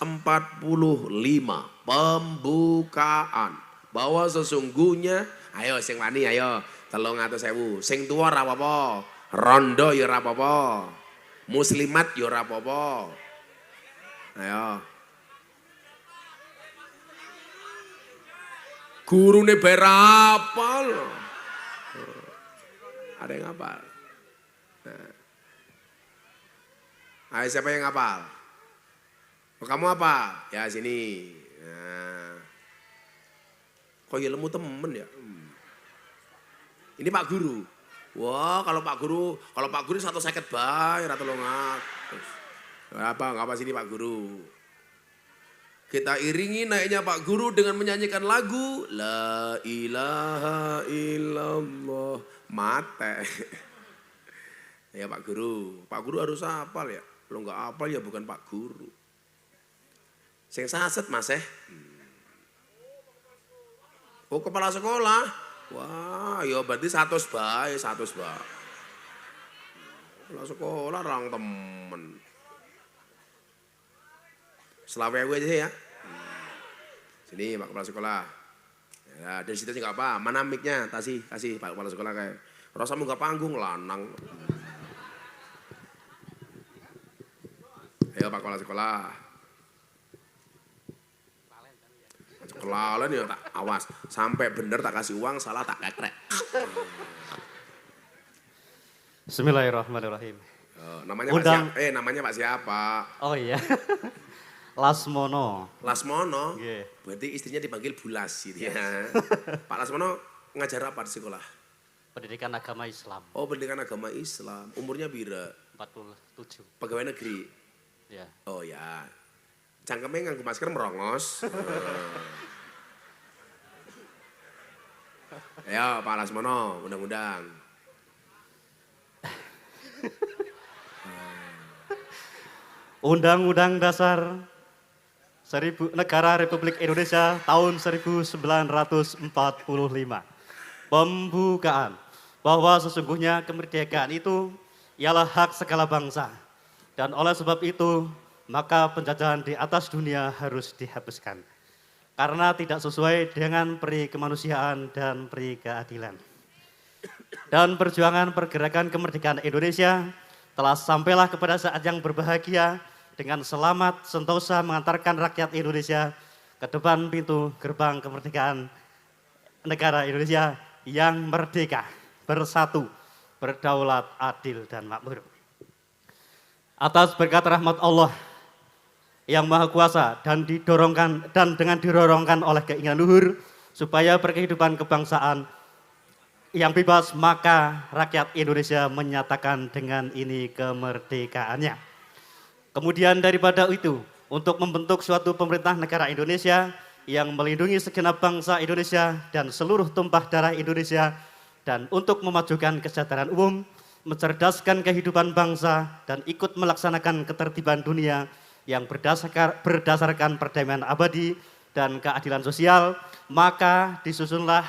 pembukaan bahwa sesungguhnya ayo sing wani ayo 300.000 sing tuwa ora apa-apa rondo ya ora apa-apa muslimat ya ora apa-apa ayo gurune berapal ada yang hafal nah. Ayo siapa yang hafal? Oh, kamu apa? Ya sini. Nah. Kok ya lemu temen ya? Ini Pak Guru. Wah kalau Pak Guru 150 bae ra 300. Apa sini Pak Guru? Kita iringi naiknya Pak Guru dengan menyanyikan lagu La ilaha illallah mate. Ya Pak Guru harus hafal ya. Kalau enggak hafal ya bukan Pak Guru. Sing saset Mas Oh kepala sekolah. Wah, ya berarti 100 bae. Kepala sekolah orang temen. Selawe aja ya. Sini Pak kepala sekolah. Ya, dari situ enggak apa. Mana mic-nya? Kasih Pak kepala sekolah kayak. Rasamu enggak panggung lanang. Ayo Pak kepala sekolah. Kelalen ya tak awas. Sampai bener tak kasih uang, salah tak kekrek.
Bismillahirrahmanirrahim.
Namanya Pak siapa? Namanya Pak siapa?
Oh iya. Lasmono.
Lasmono?
Yeah.
Berarti istrinya dipanggil Bulas gitu ya. Pak Lasmono ngajar apa di sekolah?
Pendidikan agama Islam.
Oh pendidikan agama Islam. Umurnya bira?
47.
Pegawai negeri?
Ya.
Oh ya. Cangkemnya nganggo masker merongos. Ayo Pak Lasmono, undang-undang.
Undang-Undang Dasar Negara Republik Indonesia tahun 1945. Pembukaan bahwa sesungguhnya kemerdekaan itu ialah hak segala bangsa. Dan oleh sebab itu, maka penjajahan di atas dunia harus dihapuskan. Karena tidak sesuai dengan peri kemanusiaan dan peri keadilan. Dan perjuangan pergerakan kemerdekaan Indonesia telah sampailah kepada saat yang berbahagia dengan selamat sentosa mengantarkan rakyat Indonesia ke depan pintu gerbang kemerdekaan negara Indonesia yang merdeka, bersatu, berdaulat, adil, dan makmur. Atas berkat rahmat Allah yang Maha Kuasa dan dengan didorongkan oleh keinginan luhur supaya berkehidupan kebangsaan yang bebas, maka rakyat Indonesia menyatakan dengan ini kemerdekaannya. Kemudian daripada itu, untuk membentuk suatu pemerintah negara Indonesia yang melindungi segenap bangsa Indonesia dan seluruh tumpah darah Indonesia, dan untuk memajukan kesejahteraan umum, mencerdaskan kehidupan bangsa, dan ikut melaksanakan ketertiban dunia yang berdasarkan perdamaian abadi dan keadilan sosial, maka disusunlah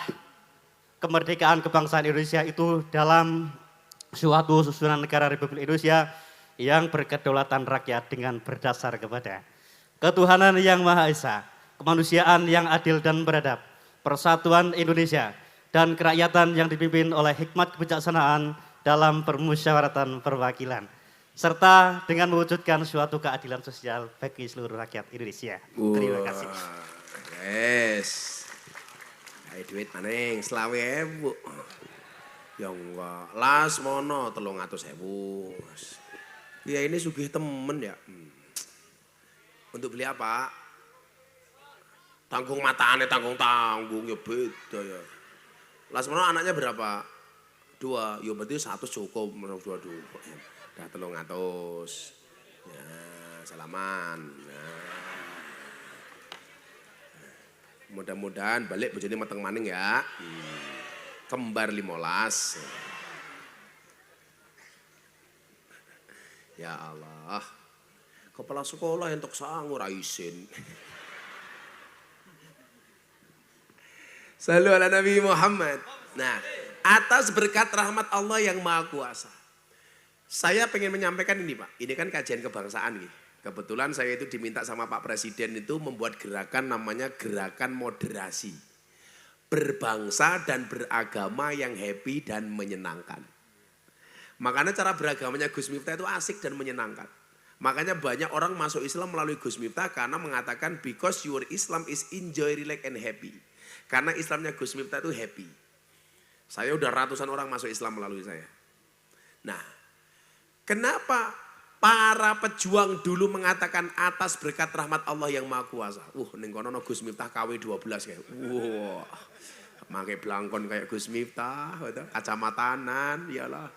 kemerdekaan kebangsaan Indonesia itu dalam suatu susunan negara Republik Indonesia yang berkedaulatan rakyat dengan berdasar kepada ketuhanan yang Maha Esa, kemanusiaan yang adil dan beradab, persatuan Indonesia, dan kerakyatan yang dipimpin oleh hikmat kebijaksanaan dalam permusyawaratan perwakilan, serta dengan mewujudkan suatu keadilan sosial bagi seluruh rakyat Indonesia. Terima kasih.
Yes. Ayo duit maning, 20.000. Ya enggak, Lasmono 300.000. Ya ini sugih temen ya. Untuk beli apa? Tanggung matane tanggung ya beda ya. Lah semono anaknya berapa? 2, ya berarti 100 cukup, 2. Dah 300. Ya, salaman. Nah. Mudah-mudahan balik bojone mateng maning ya. Kembar 15. Ya Allah. Kepala sekolah entuk sangu ra isin. Sallu ala Nabi Muhammad. Nah, atas berkat rahmat Allah yang Maha Kuasa. Saya pengen menyampaikan ini Pak. Ini kan kajian kebangsaan nih. Kebetulan saya itu diminta sama Pak Presiden itu membuat gerakan namanya gerakan moderasi. Berbangsa dan beragama yang happy dan menyenangkan. Makanya cara beragamanya Gus Miftah itu asik dan menyenangkan. Makanya banyak orang masuk Islam melalui Gus Miftah karena mengatakan because your Islam is enjoy, relax and happy. Karena Islamnya Gus Miftah itu happy. Saya udah ratusan orang masuk Islam melalui saya. Nah, kenapa para pejuang dulu mengatakan atas berkat rahmat Allah yang Maha Kuasa? Ning kono Gus Miftah KW 12 kayak. Wah. Pakai blangkon kayak Gus Miftah, kacamatanan, iyalah.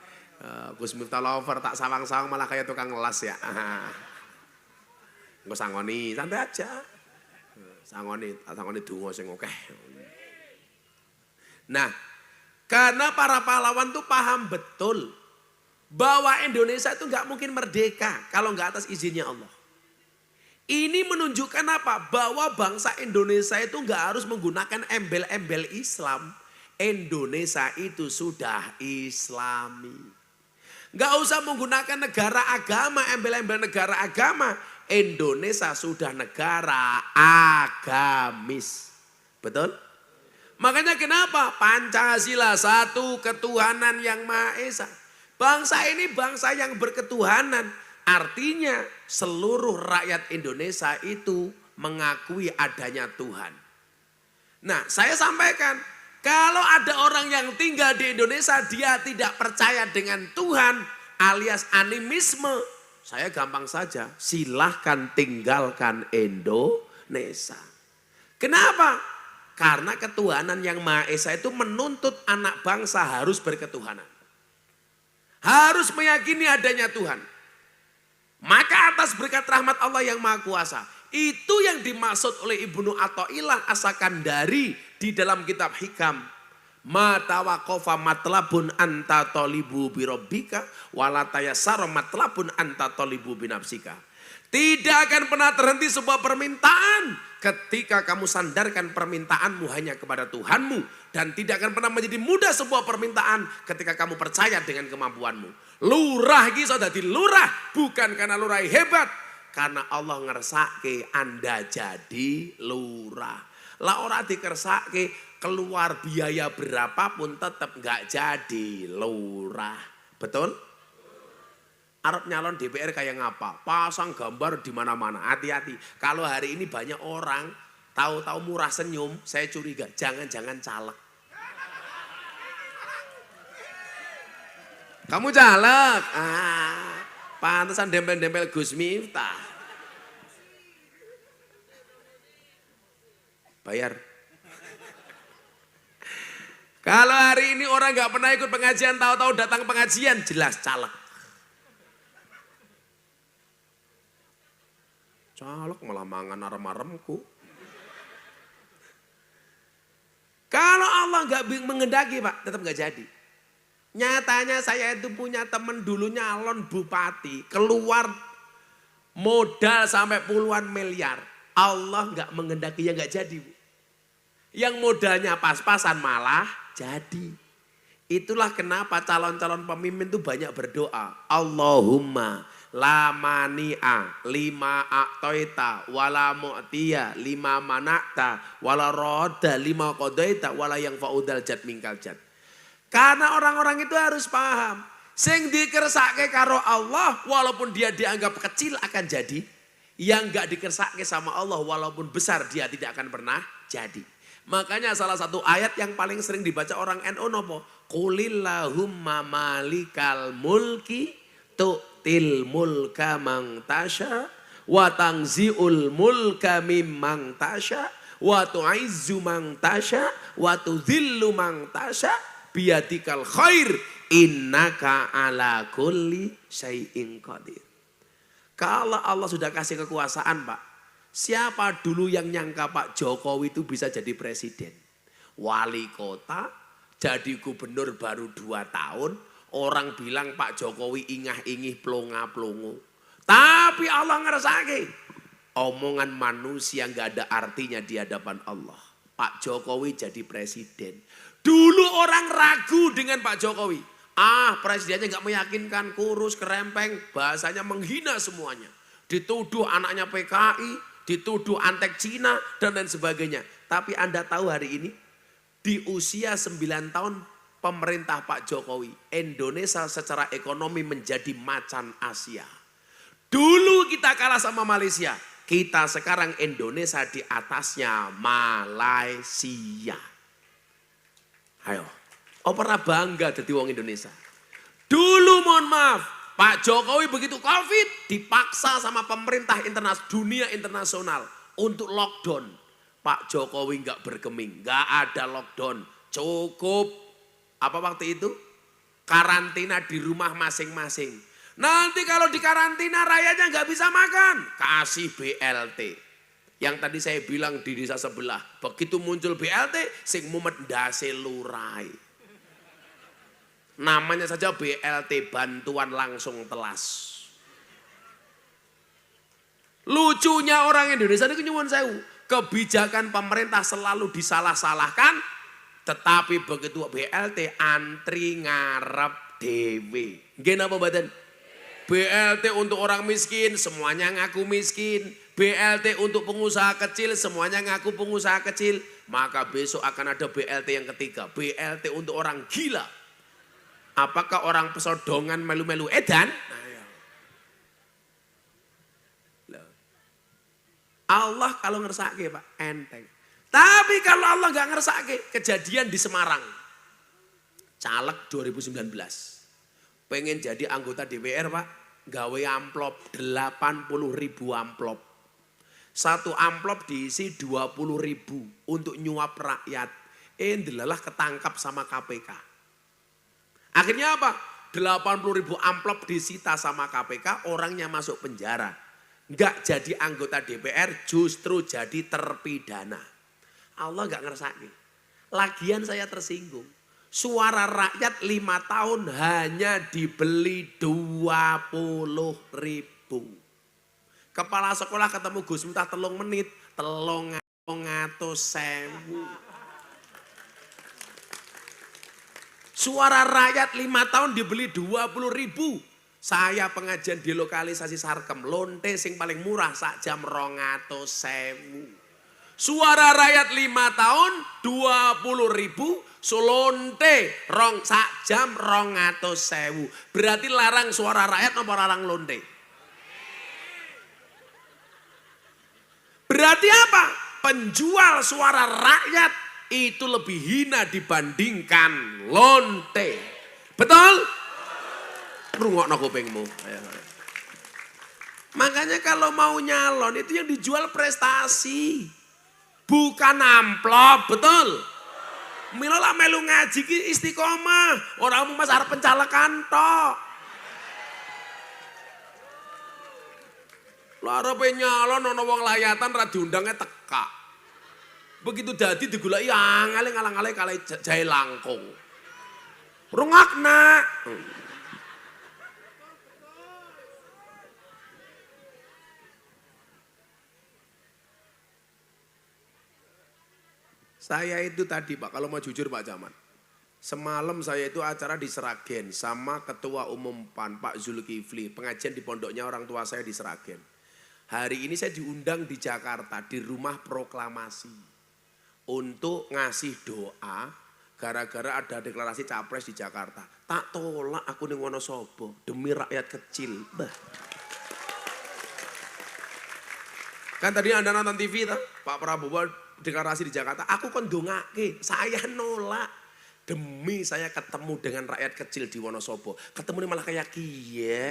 Gus Miftah lover tak sawang-sawang malah kayak tukang las ya. Engko sangoni, santai aja. Sangoni donga sing akeh. Nah, karena para pahlawan tuh paham betul bahwa Indonesia itu nggak mungkin merdeka kalau nggak atas izinnya Allah. Ini menunjukkan apa? Bahwa bangsa Indonesia itu nggak harus menggunakan embel-embel Islam. Indonesia itu sudah Islami. Nggak usah menggunakan negara agama, embel-embel negara agama. Indonesia sudah negara agamis. Betul? Makanya kenapa? Pancasila, satu ketuhanan yang Maha Esa. Bangsa ini bangsa yang berketuhanan. Artinya seluruh rakyat Indonesia itu mengakui adanya Tuhan. Nah, saya sampaikan, kalau ada orang yang tinggal di Indonesia dia tidak percaya dengan Tuhan alias animisme, saya gampang saja, silahkan tinggalkan Indonesia. Kenapa? Karena ketuhanan yang Maha Esa itu menuntut anak bangsa harus berketuhanan. Harus meyakini adanya Tuhan. Maka atas berkat rahmat Allah yang Maha Kuasa, itu yang dimaksud oleh Ibnu Athaillah As-Sakandari di dalam kitab Hikam. Ma tawaqafa matlabun anta talibu birabbika wala tayassara matlabun anta talibu binafsika. Tidak akan pernah terhenti sebuah permintaan ketika kamu sandarkan permintaanmu hanya kepada Tuhanmu. Dan tidak akan pernah menjadi mudah sebuah permintaan ketika kamu percaya dengan kemampuanmu. Lurah iki iso dadi lurah bukan karena lurah hebat. Karena Allah ngersake Anda jadi lurah. Lah ora dikersake keluar biaya berapapun tetap nggak jadi lurah. Betul? Arab nyalon DPR kayak ngapa? Pasang gambar di mana-mana. Hati-hati. Kalau hari ini banyak orang tahu-tahu murah senyum, saya curiga jangan-jangan caleg. Kamu caleg? Pantesan dempel-dempel Gus Miftah. Bayar. Kalau hari ini orang nggak pernah ikut pengajian, tahu-tahu datang pengajian, jelas caleg. Caleg malah mangan arem-aremku. Kalau Allah nggak mengendaki Pak, tetap nggak jadi. Nyatanya saya itu punya teman dulu nyalon bupati, keluar modal sampai puluhan miliar. Allah nggak mengendaki ya nggak jadi Bu. Yang modalnya pas-pasan malah jadi. Itulah kenapa calon-calon pemimpin itu banyak berdoa. Allahumma la mani'a lima a'toita wala mu'tiya lima mana'ta wala roda lima qadaita wala yang fa'udal jad mingkal jad. Karena orang-orang itu harus paham. Sing dikersake karo Allah walaupun dia dianggap kecil akan jadi. Yang gak dikersake sama Allah walaupun besar dia tidak akan pernah jadi. Makanya salah satu ayat yang paling sering dibaca orang NU nopo? Qulillahumma malikal mulki tu'til mulka mang tasha wa tangzi'ul mulka mimman tasha wa tu'izzu man tasya wa tudzillu man tasya biyadikal khair innaka ala kulli syai'in qadir. Kalau Allah sudah kasih kekuasaan, Pak, siapa dulu yang nyangka Pak Jokowi itu bisa jadi presiden? Wali kota, jadi gubernur baru 2 tahun, orang bilang Pak Jokowi ingah-ingih plonga-plongo. Tapi Allah ngeresake, omongan manusia nggak ada artinya di hadapan Allah. Pak Jokowi jadi presiden. Dulu orang ragu dengan Pak Jokowi. Presidennya nggak meyakinkan, kurus, kerempeng, bahasanya menghina semuanya. Dituduh anaknya PKI, dituduh antek Cina, dan lain sebagainya. Tapi Anda tahu hari ini, di usia 9 tahun pemerintah Pak Jokowi, Indonesia secara ekonomi menjadi macan Asia. Dulu kita kalah sama Malaysia, kita sekarang Indonesia di atasnya Malaysia. Ayo, pernah bangga jadi wong Indonesia. Dulu mohon maaf, Pak Jokowi begitu COVID dipaksa sama pemerintah dunia internasional untuk lockdown. Pak Jokowi nggak bergeming, nggak ada lockdown. Cukup apa waktu itu? Karantina di rumah masing-masing. Nanti kalau di karantina rakyatnya nggak bisa makan, kasih BLT. Yang tadi saya bilang di desa sebelah, begitu muncul BLT, sing mumet ndase lurai. Namanya saja BLT, bantuan langsung telas. Lucunya orang Indonesia ini nyuwun sewu, kebijakan pemerintah selalu disalah-salahkan, tetapi begitu BLT antri ngarep dewe. Nggih napa mboten? BLT untuk orang miskin, semuanya ngaku miskin. BLT untuk pengusaha kecil, semuanya ngaku pengusaha kecil. Maka besok akan ada BLT yang ketiga, BLT untuk orang gila. Apakah orang pesodongan melu-melu edan? Allah kalau ngersake Pak, enteng. Tapi kalau Allah nggak ngersake, kejadian di Semarang. Caleg 2019. Pengen jadi anggota DPR Pak, gawe amplop 80.000 amplop. Satu amplop diisi 20.000 untuk nyuap rakyat. Ndelalah ketangkap sama KPK. Akhirnya apa? 80.000 amplop disita sama KPK, orangnya masuk penjara. Enggak jadi anggota DPR, justru jadi terpidana. Allah enggak ngersake. Lagian saya tersinggung. Suara rakyat 5 tahun hanya dibeli 20.000. Kepala sekolah ketemu Gus Miftah 3 menit, 300.000. Suara rakyat 5 tahun dibeli 20.000. Saya pengajian di lokalisasi Sarkem, lonte sing paling murah sak jam 200.000. Suara rakyat 5 tahun 20.000, solonte sak jam 200.000. Berarti larang suara rakyat apa larang lonte? Berarti apa? Penjual suara rakyat itu lebih hina dibandingkan lonte. Betul? Rungokno kupingmu. Makanya kalau mau nyalon itu yang dijual prestasi. Bukan amplop, betul? Mila melu ngaji ki istiqomah. Orang mau mas arep pencalekan tok. Lah arepe nyalon ana wong layatan ra diundange teka. Begitu dadi digulai ngalang-alang kalih jahe langkung. Rungokna. Saya itu tadi Pak, kalau mau jujur Pak Jaman. Semalam saya itu acara di Seragen sama Ketua Umum PAN Pak Zulkifli. Pengajian di pondoknya orang tua saya di Seragen. Hari ini saya diundang di Jakarta di rumah proklamasi. Untuk ngasih doa gara-gara ada deklarasi capres di Jakarta. Tak tolak aku ning Wonosobo demi rakyat kecil. Bah. Kan tadi Anda nonton TV Pak Prabowo deklarasi di Jakarta. Aku kon ndongake, saya nolak. Demi saya ketemu dengan rakyat kecil di Wonosobo. Ketemu nih malah kayak kiye.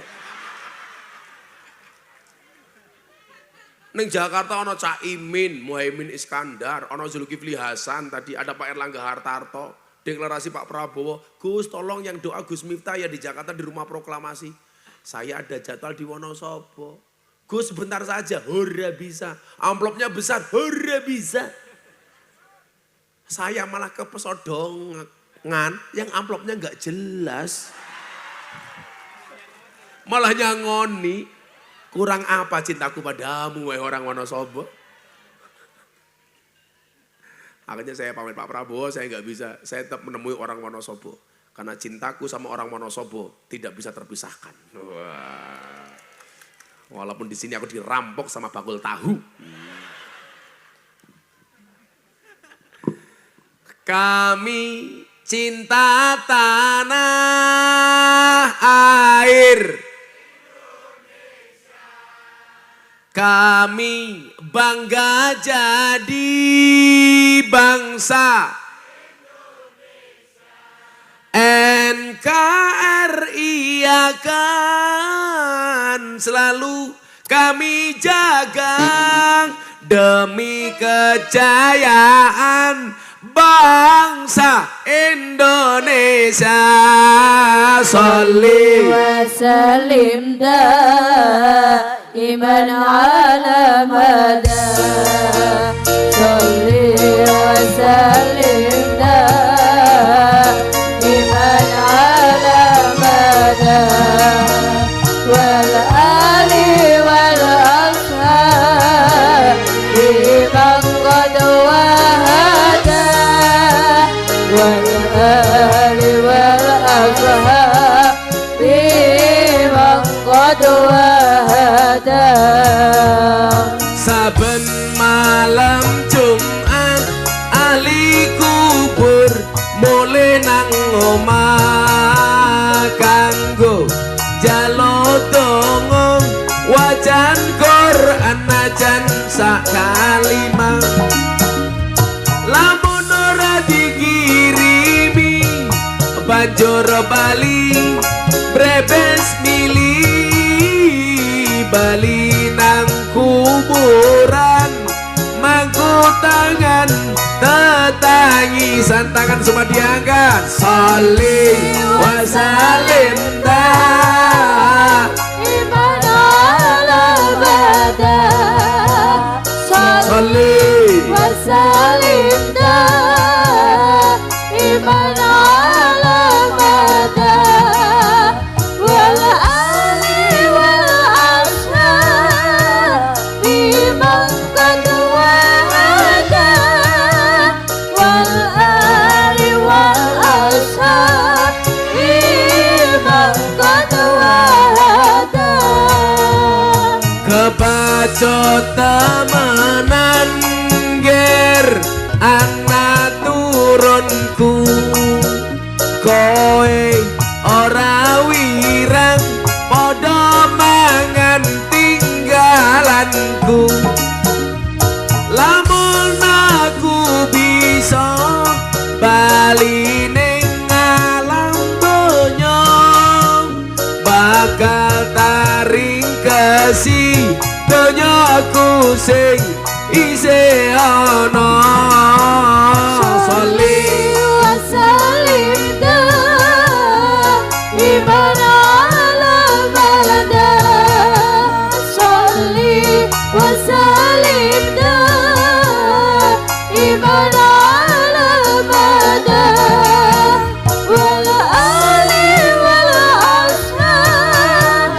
Neng Jakarta ono Cak Imin, Muhaimin Iskandar, ono Zulkifli Hasan, tadi ada Pak Erlangga Hartarto, deklarasi Pak Prabowo, Gus tolong yang doa Gus Miftah ya di Jakarta di rumah proklamasi. Saya ada jadwal di Wonosobo. Gus sebentar saja, hurra bisa. Amplopnya besar, hurra bisa. Saya malah kepesodongan yang amplopnya nggak jelas. Malah nyangoni. Kurang apa cintaku padamu, wahai orang Wonosobo? Akhirnya saya pamit Pak Prabowo, saya nggak bisa. Saya tetap menemui orang Wonosobo. Karena cintaku sama orang Wonosobo tidak bisa terpisahkan. Wah. Walaupun di sini aku dirampok sama bakul tahu. Kami cinta tanah air. Kami bangga jadi bangsa NKRI akan selalu kami jaga demi kejayaan bangsa Indonesia. Sholli
wa sallim daiman ala mada. Sholli wa sallim daiman ala mada. Wal ali wal ashabi man qad wahada. Wal ali wal ashabi man qad wahada.
Saben malam Jumat ahli kubur mulai nang omah kanggo jalo dongo wajan Quran najan sak kalimah. Lamun ora dikirimi banjur bali brebes milih bali nang kuburan mangku tangan tetangisan tangan semua diangkat. Sholli wa sallim
iman ala bada.
Sholli
wa sallim iman ala bada. Wal ali wal ashabi man qad wahada. Wal ali wal ashabi man qad wahada.
kebacot temenan ger anak turunku koe ora wirang podo mangan tinggalanku. Lamun aku bisa bali ning alam donya bakal taring kesi donyaku sing isih ana. Sholli
wa sallim iman ala balada. Sholli wa sallim iman ala balada. Wal ali wal ashabi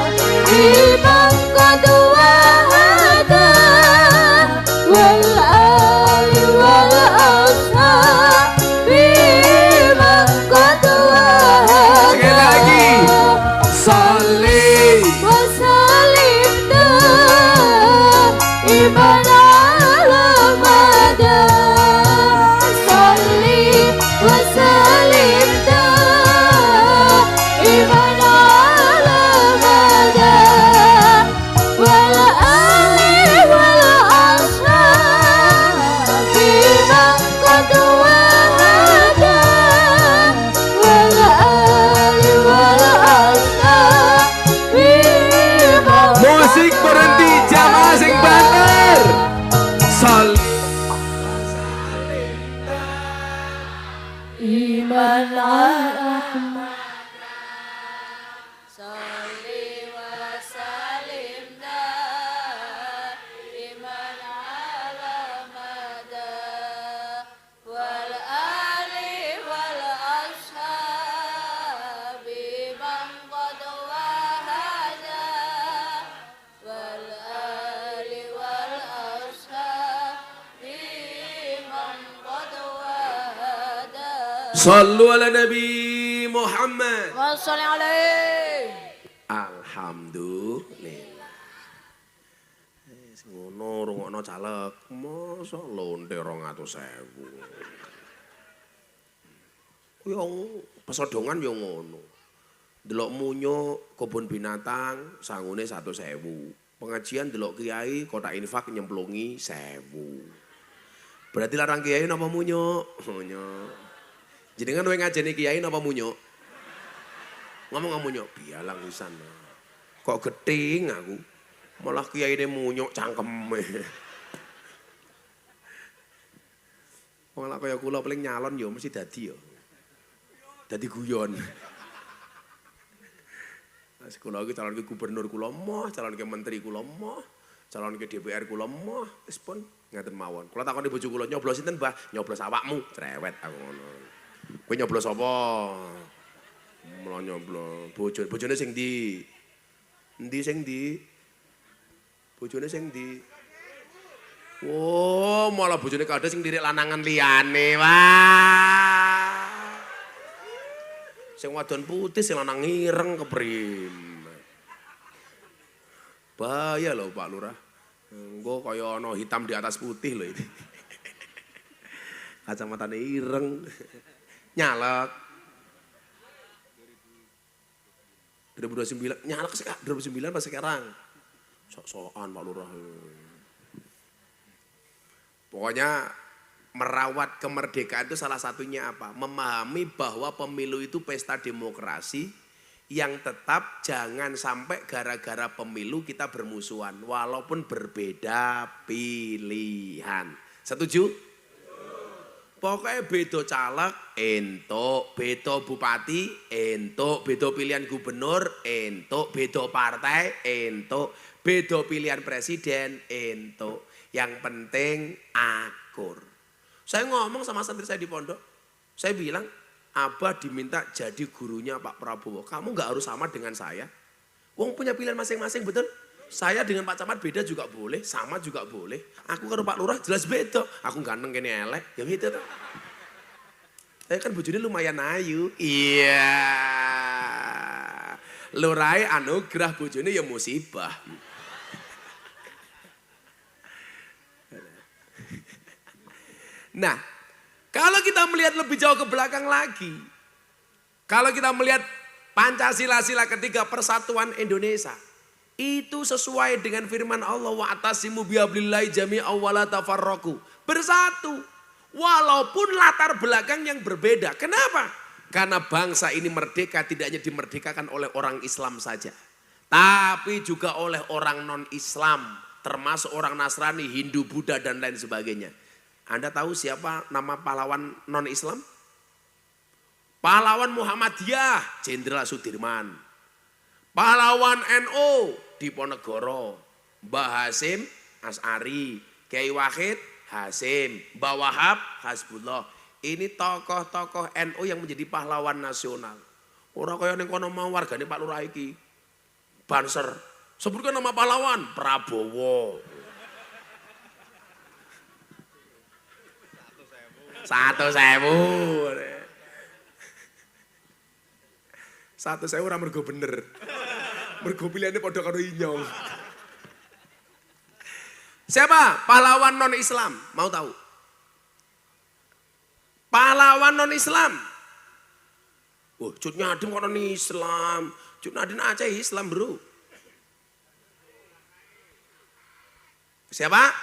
man qad wahada. Wal ali wal ashabi man qad wahada.
sekali lagi. Sholli
wa sallim iman ala mada. man Salli wa salim daiman ala mada wal ali wal ashabi man qad wahada wal ali wal ashabi man qad wahada
Sallu ala Nabi Muhammad.
wa salli alaihi.
Alhamdulillah. Ngono rungokno caleg, masa lonte 200.000. Yo pesodongan yo ngono. Delok munyo kebun binatang sangune 100.000. Pengajian delok kiai kotak infak nyemplungi 1.000. Berarti larang kiai napa munyo? Munyo. Jenengan kowe ngajeni kiai napa munyo? Ngomong munyo, bialang pisan. Kok geting aku. Malah kiai ini munyuk cangkeme. Malah kaya kula paling nyalon ya mesti dadi ya. Dadi guyon. Nah, kula iki calon ke gubernur kula moh, calon ke menteri kula moh, calon ke DPR kula moh, wis pun ngaten mawon. Kula takoni bojo kula nyoblos sinten, Mbah? Nyoblos awakmu, cerewet aku ngono. Kowe nyoblos apa? Mula nyoblos bojone sing ndi? Endi sing ndi? Bojone sing ndi? Oh, malah bojone kadhe sing ndirik lanangan liyane. Wah. Sing wadon putih sing lanang ireng keprim. Bahaya lho Pak Lurah. Engko kaya ana hitam di atas putih lho ini. Kacamatane ireng. Nyalek. 2029 nyalek sekarang 2009 pas sekarang sok-sokan Pak Lurah. Pokoknya merawat kemerdekaan itu salah satunya apa? Memahami bahwa pemilu itu pesta demokrasi yang tetap jangan sampai gara-gara pemilu kita bermusuhan walaupun berbeda pilihan. Setuju? Pokoknya beda caleg, entuk, beda bupati, entuk, beda pilihan gubernur, entuk, beda partai, entuk, beda pilihan presiden, entuk. Yang penting akur. Saya ngomong sama santri saya di pondok, saya bilang, Abah diminta jadi gurunya Pak Prabowo. Kamu nggak harus sama dengan saya. Wong punya pilihan masing-masing, betul? Saya dengan Pak Camat beda juga boleh, sama juga boleh. Aku karo Pak Lurah jelas beda. Aku ganteng kene elek, ya gitu tuh. Saya kan bojone lumayan ayu. Iya. Lurai anugerah bojone ya musibah. Nah, kalau kita melihat lebih jauh ke belakang lagi. Kalau kita melihat Pancasila ketiga persatuan Indonesia. Itu sesuai dengan firman Allah wa atasimu bihablillahi jami'an wa la tafarraqu. Bersatu walaupun latar belakang yang berbeda. Kenapa? Karena bangsa ini merdeka tidak hanya dimerdekakan oleh orang Islam saja, tapi juga oleh orang non-Islam, termasuk orang Nasrani, Hindu, Buddha dan lain sebagainya. Anda tahu siapa nama pahlawan non-Islam? Pahlawan Muhammadiyah, Jenderal Sudirman. Pahlawan NU, Diponegoro, Mbah Hasim As'ari, Kiai Wahid Hasim, Mbah Wahab Hasbullah. Ini tokoh-tokoh NU yang menjadi pahlawan nasional. Orang kaya ning kono mau wargane Pak Lurah iki. Banser. Sebutkan nama pahlawan Prabowo. 100.000. 100.000 ora mergo bener. Mergo pilihane padha karo inyong. Siapa pahlawan non-Islam? Mau tahu? Pahlawan non-Islam. Oh, Cut Nyadim kok non-Islam. Cut Nyadim Aceh Islam, Bro. Siapa?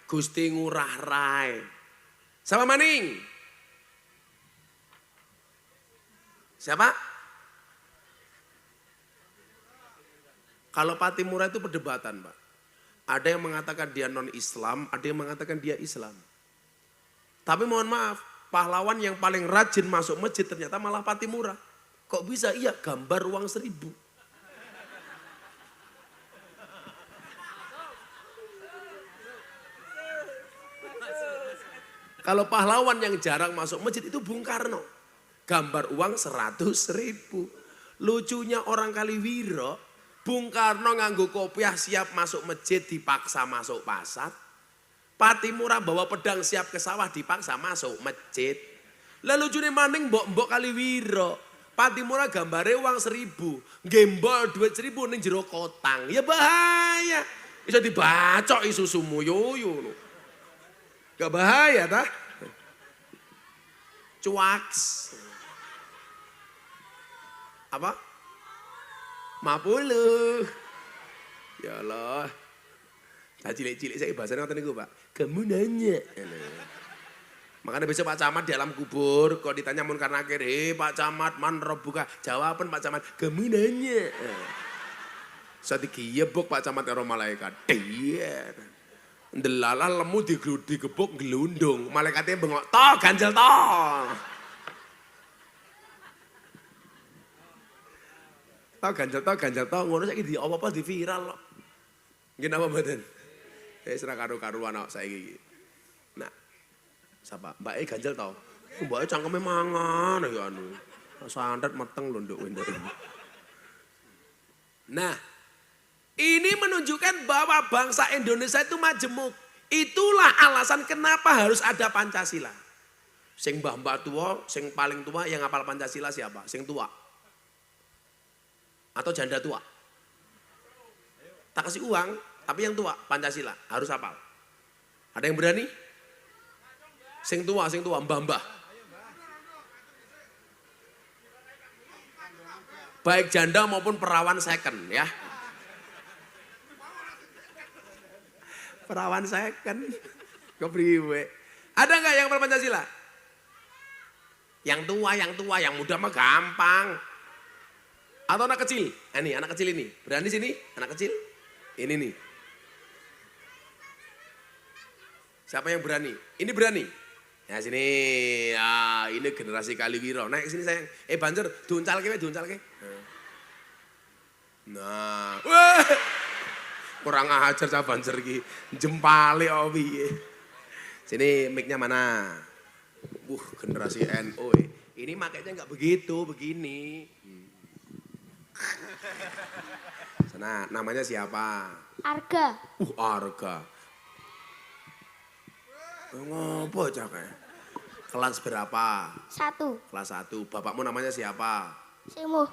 Gusti Ngurah Rai. Siapa maning? Siapa? Kalau Patimura itu perdebatan, Pak. Ada yang mengatakan dia non-Islam, ada yang mengatakan dia Islam. Tapi mohon maaf, pahlawan yang paling rajin masuk masjid ternyata malah Patimura. Kok bisa? Iya, gambar uang 1000. Kalau pahlawan yang jarang masuk masjid itu Bung Karno. Gambar uang 100.000. Lucunya orang Kaliwiro, Bung Karno nganggo kopiah siap masuk masjid dipaksa masuk pasar. Patimura bawa pedang siap ke sawah dipaksa masuk masjid. Lalu lucunya maning mbok-mbok Kaliwiro. Patimura gambare uang 1000. Gembol duit 1000 ning jero kotang. Ya bahaya. Bisa dibacok isusumu yo. Gak bahaya tah? Cuaks. Apa? 50. Ya Allah. Saya cilik-cilik saya bahasanya ngoten niku, Pak. Kamu nanya. Makanya besok Pak Camat di alam kubur, kalau ditanya mun karena akhir, Pak Camat man robuka, jawaban Pak Camat, kamu nanya. Saya digebok Pak Camat karo malaikat. Dia. Ndelala lemu digebuk gelundung, malaikatnya bengok, toh ganjel toh. Ganjel toh, ngono saiki di apa-apa di viral loh. Nggih napa mboten? Wis ra karo-karuan awak saiki. Nah, sapa? Mbake ganjel toh. Mbake cangkeme mangan ya anu. Santet meteng lho nduk wendok. Nah, ini menunjukkan bahwa bangsa Indonesia itu majemuk. Itulah alasan kenapa harus ada Pancasila. Sing mbah-mbah tua, sing paling tua yang hafal Pancasila siapa? Sing tua. Atau janda tua. Tak kasih uang, tapi yang tua Pancasila harus hafal. Ada yang berani? Sing tua, mbah-mbah. Baik janda maupun perawan second ya. Perawan second. Kepriwe. Ada nggak yang hafal Pancasila? Yang tua, yang muda mah gampang. Atau anak kecil? Ini anak kecil ini. Berani sini? Anak kecil? Ini nih. Siapa yang berani? Ini berani. Ya sini. Ya, ini generasi Kaliwiro. Naik sini sayang. Banjur diuncalke. Nah. Wah. Kurang ajar cah Banjur iki. Jempale kok piye. Sini mic-nya mana? Generasi NU. Ini makanya enggak begitu, begini. Sana, namanya siapa?
Arga.
Arga. Ngopo cak? Kelas berapa?
1.
Kelas 1. Bapakmu namanya siapa?
Simo.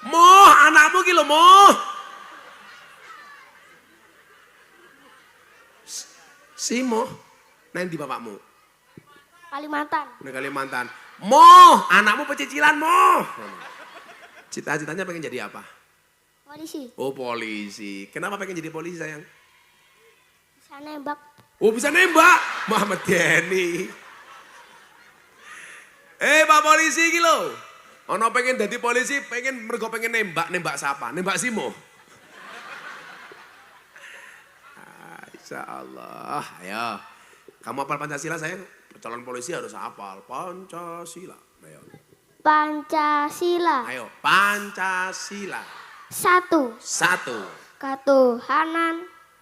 Moh, anakmu ki lho, Moh. Simo. Nanti bapakmu? Kalimantan. Moh, anakmu pecicilan, Moh. Cita-citanya pengen jadi apa?
Polisi.
Oh, polisi. Kenapa pengen jadi polisi, sayang?
Bisa nembak.
Oh, bisa nembak. Muhammad Denny. Pak polisi iki lho. Ono pengen jadi polisi, mergo pengen nembak siapa? Nembak Simo. Insya Allah. Ayo. Kamu hafal Pancasila, sayang? Calon polisi harus hafal Pancasila. Ayo.
Pancasila.
Ayo, Pancasila.
1.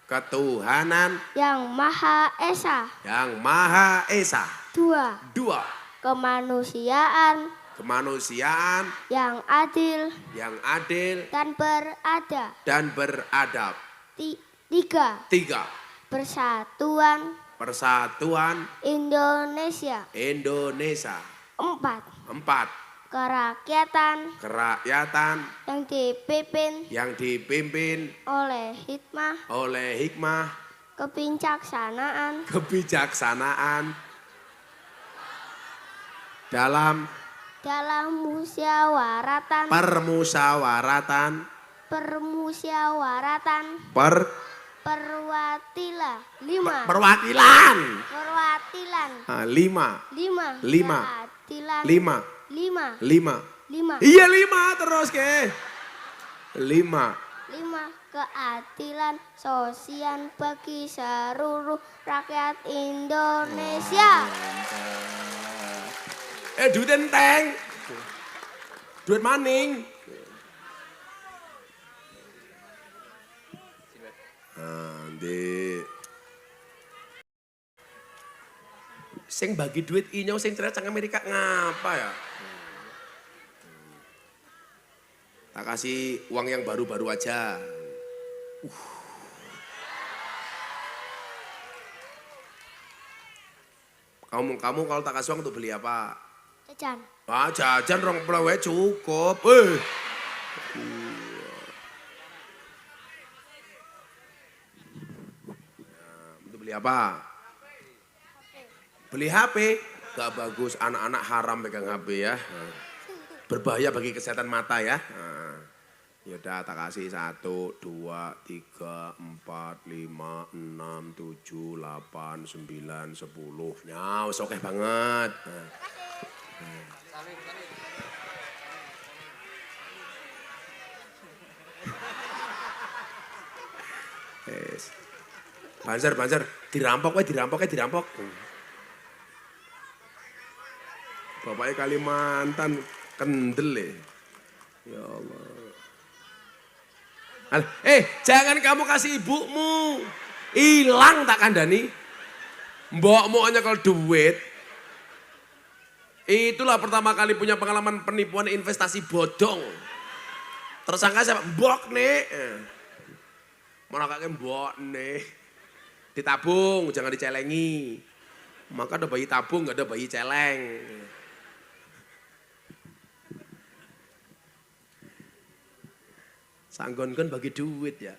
Ketuhanan
Yang Maha Esa.
2. Kemanusiaan
yang adil
dan beradab. 3. Persatuan Indonesia. 4. Kerakyatan yang dipimpin oleh hikmah, kebijaksanaan dalam permusyawaratan perwakilan. 5.
Iya 5 terus ke. 5.
keadilan sosial bagi seluruh rakyat Indonesia.
Duit enteng. Duit maning. Nanti. Sing bagi duit inyong sing cerecang Amerika ngapa ya? Tak kasih uang yang baru-baru aja. Kamu kalau tak kasih uang untuk beli apa?
Jajan.
Jajan rong pelawe cukup. Untuk beli apa? Beli HP. Gak bagus, anak-anak haram pegang HP ya. Berbahaya bagi kesehatan mata ya. Yaudah tak kasih 1, 2, 3, 4, 5, 6, 7, 8, 9, 10. Nyaw, sokeh banget. Yes. Banser, dirampok. Bapaknya Kalimantan, kendel ya Allah. Jangan kamu kasih ibumu. Hilang tak kandani. Mbokmu hanya kalau duit. Itulah pertama kali punya pengalaman penipuan investasi bodong. Tersangka siapa? Mbok nih. Mana kakek mbok nih. Ditabung, jangan dicelengi. Maka ada bayi tabung, gak ada bayi celeng. Sanggon-gon bagi duit ya.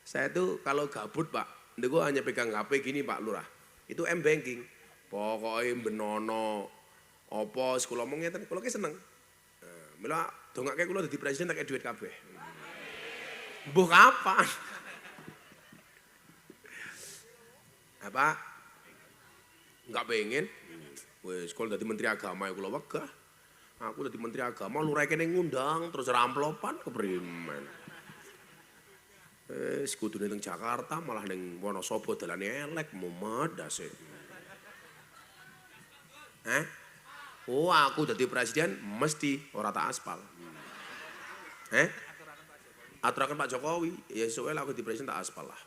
Saya tuh kalau gabut Pak, gue hanya pegang HP gini Pak Lurah. Itu M-Banking. Pokoknya benono. Apa sekolah ngomongnya kan, kalau seneng. Mila dongak kayak kulo jadi presiden tak kayak duit kabeh. Mbok kapan? Apa? Enggak pengen. Wes sekolah jadi menteri agama ya kulo wegah. Aku jadi menteri agama, lurah kene ngundang terus ramplopan keprimen. Sekudune teng Jakarta malah ning Wonosobo dalane elek mumet dase. Aku jadi presiden mesti ora tak aspal. Aturakan Pak Jokowi, ya soalnya aku di presiden tak aspal lah.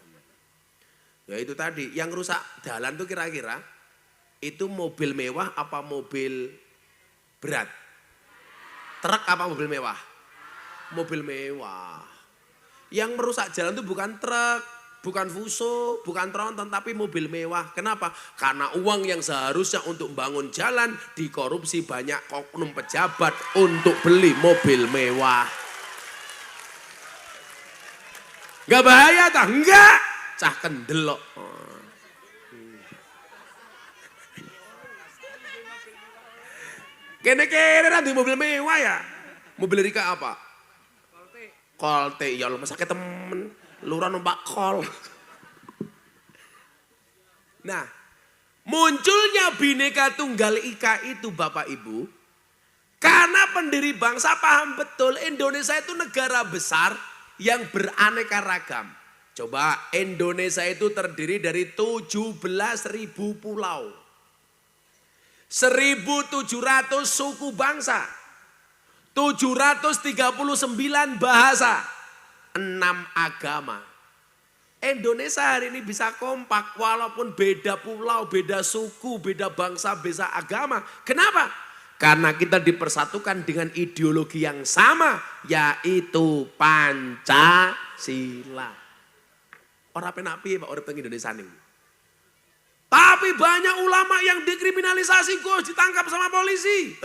Ya itu tadi, yang rusak jalan tuh kira-kira itu mobil mewah apa mobil berat? Truk apa mobil mewah? Mobil mewah. Yang merusak jalan itu bukan truk, bukan fuso, bukan tronton, tapi mobil mewah. Kenapa? Karena uang yang seharusnya untuk membangun jalan dikorupsi banyak oknum pejabat untuk beli mobil mewah. Gak bahaya tak? Enggak. Cah kendelok. Kene-kene nanti mobil mewah ya. Mobil Rika apa? Kolte. Ya Allah masa kayak temen. Lurah numpak kol. Nah. Munculnya Bhinneka Tunggal Ika itu Bapak Ibu. Karena pendiri bangsa paham betul Indonesia itu negara besar yang beraneka ragam. Coba Indonesia itu terdiri dari 17.000 pulau. 1.700 suku bangsa, 739 bahasa, 6 agama. Indonesia hari ini bisa kompak walaupun beda pulau, beda suku, beda bangsa, beda agama. Kenapa? Karena kita dipersatukan dengan ideologi yang sama, yaitu Pancasila. Orang penak piye Pak urip teng Indonesia nih. Tapi banyak ulama yang dikriminalisasi Gus, ditangkap sama polisi.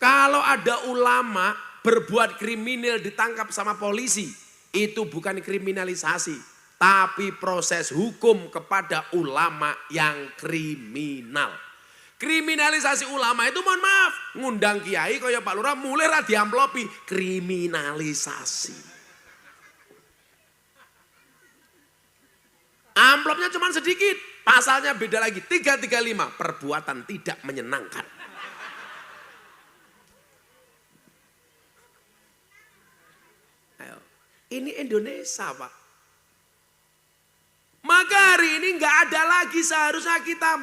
Kalau ada ulama berbuat kriminal ditangkap sama polisi, itu bukan kriminalisasi, tapi proses hukum kepada ulama yang kriminal. Kriminalisasi ulama itu mohon maaf, ngundang kiai kaya Pak Lurah mulai ra diamplopi kriminalisasi. Amplopnya cuma sedikit. Pasalnya beda lagi, 335, perbuatan tidak menyenangkan. Ayo. Ini Indonesia, Pak. Maka hari ini nggak ada lagi seharusnya kita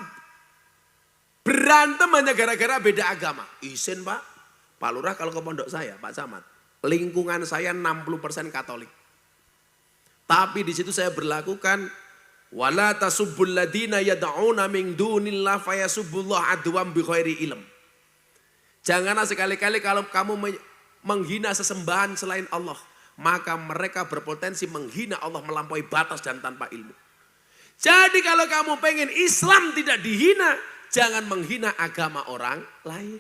berantem hanya gara-gara beda agama. Izin Pak, Pak Lurah kalau ke pondok saya, Pak Camat, lingkungan saya 60% Katolik. Tapi di situ saya berlakukan wala tasubbul ladina yad'una min dunillah fayasubbullah adwam bi ghairi ilm. Janganlah sekali-kali kalau kamu menghina sesembahan selain Allah, maka mereka berpotensi menghina Allah melampaui batas dan tanpa ilmu. Jadi kalau kamu pengen Islam tidak dihina, jangan menghina agama orang lain.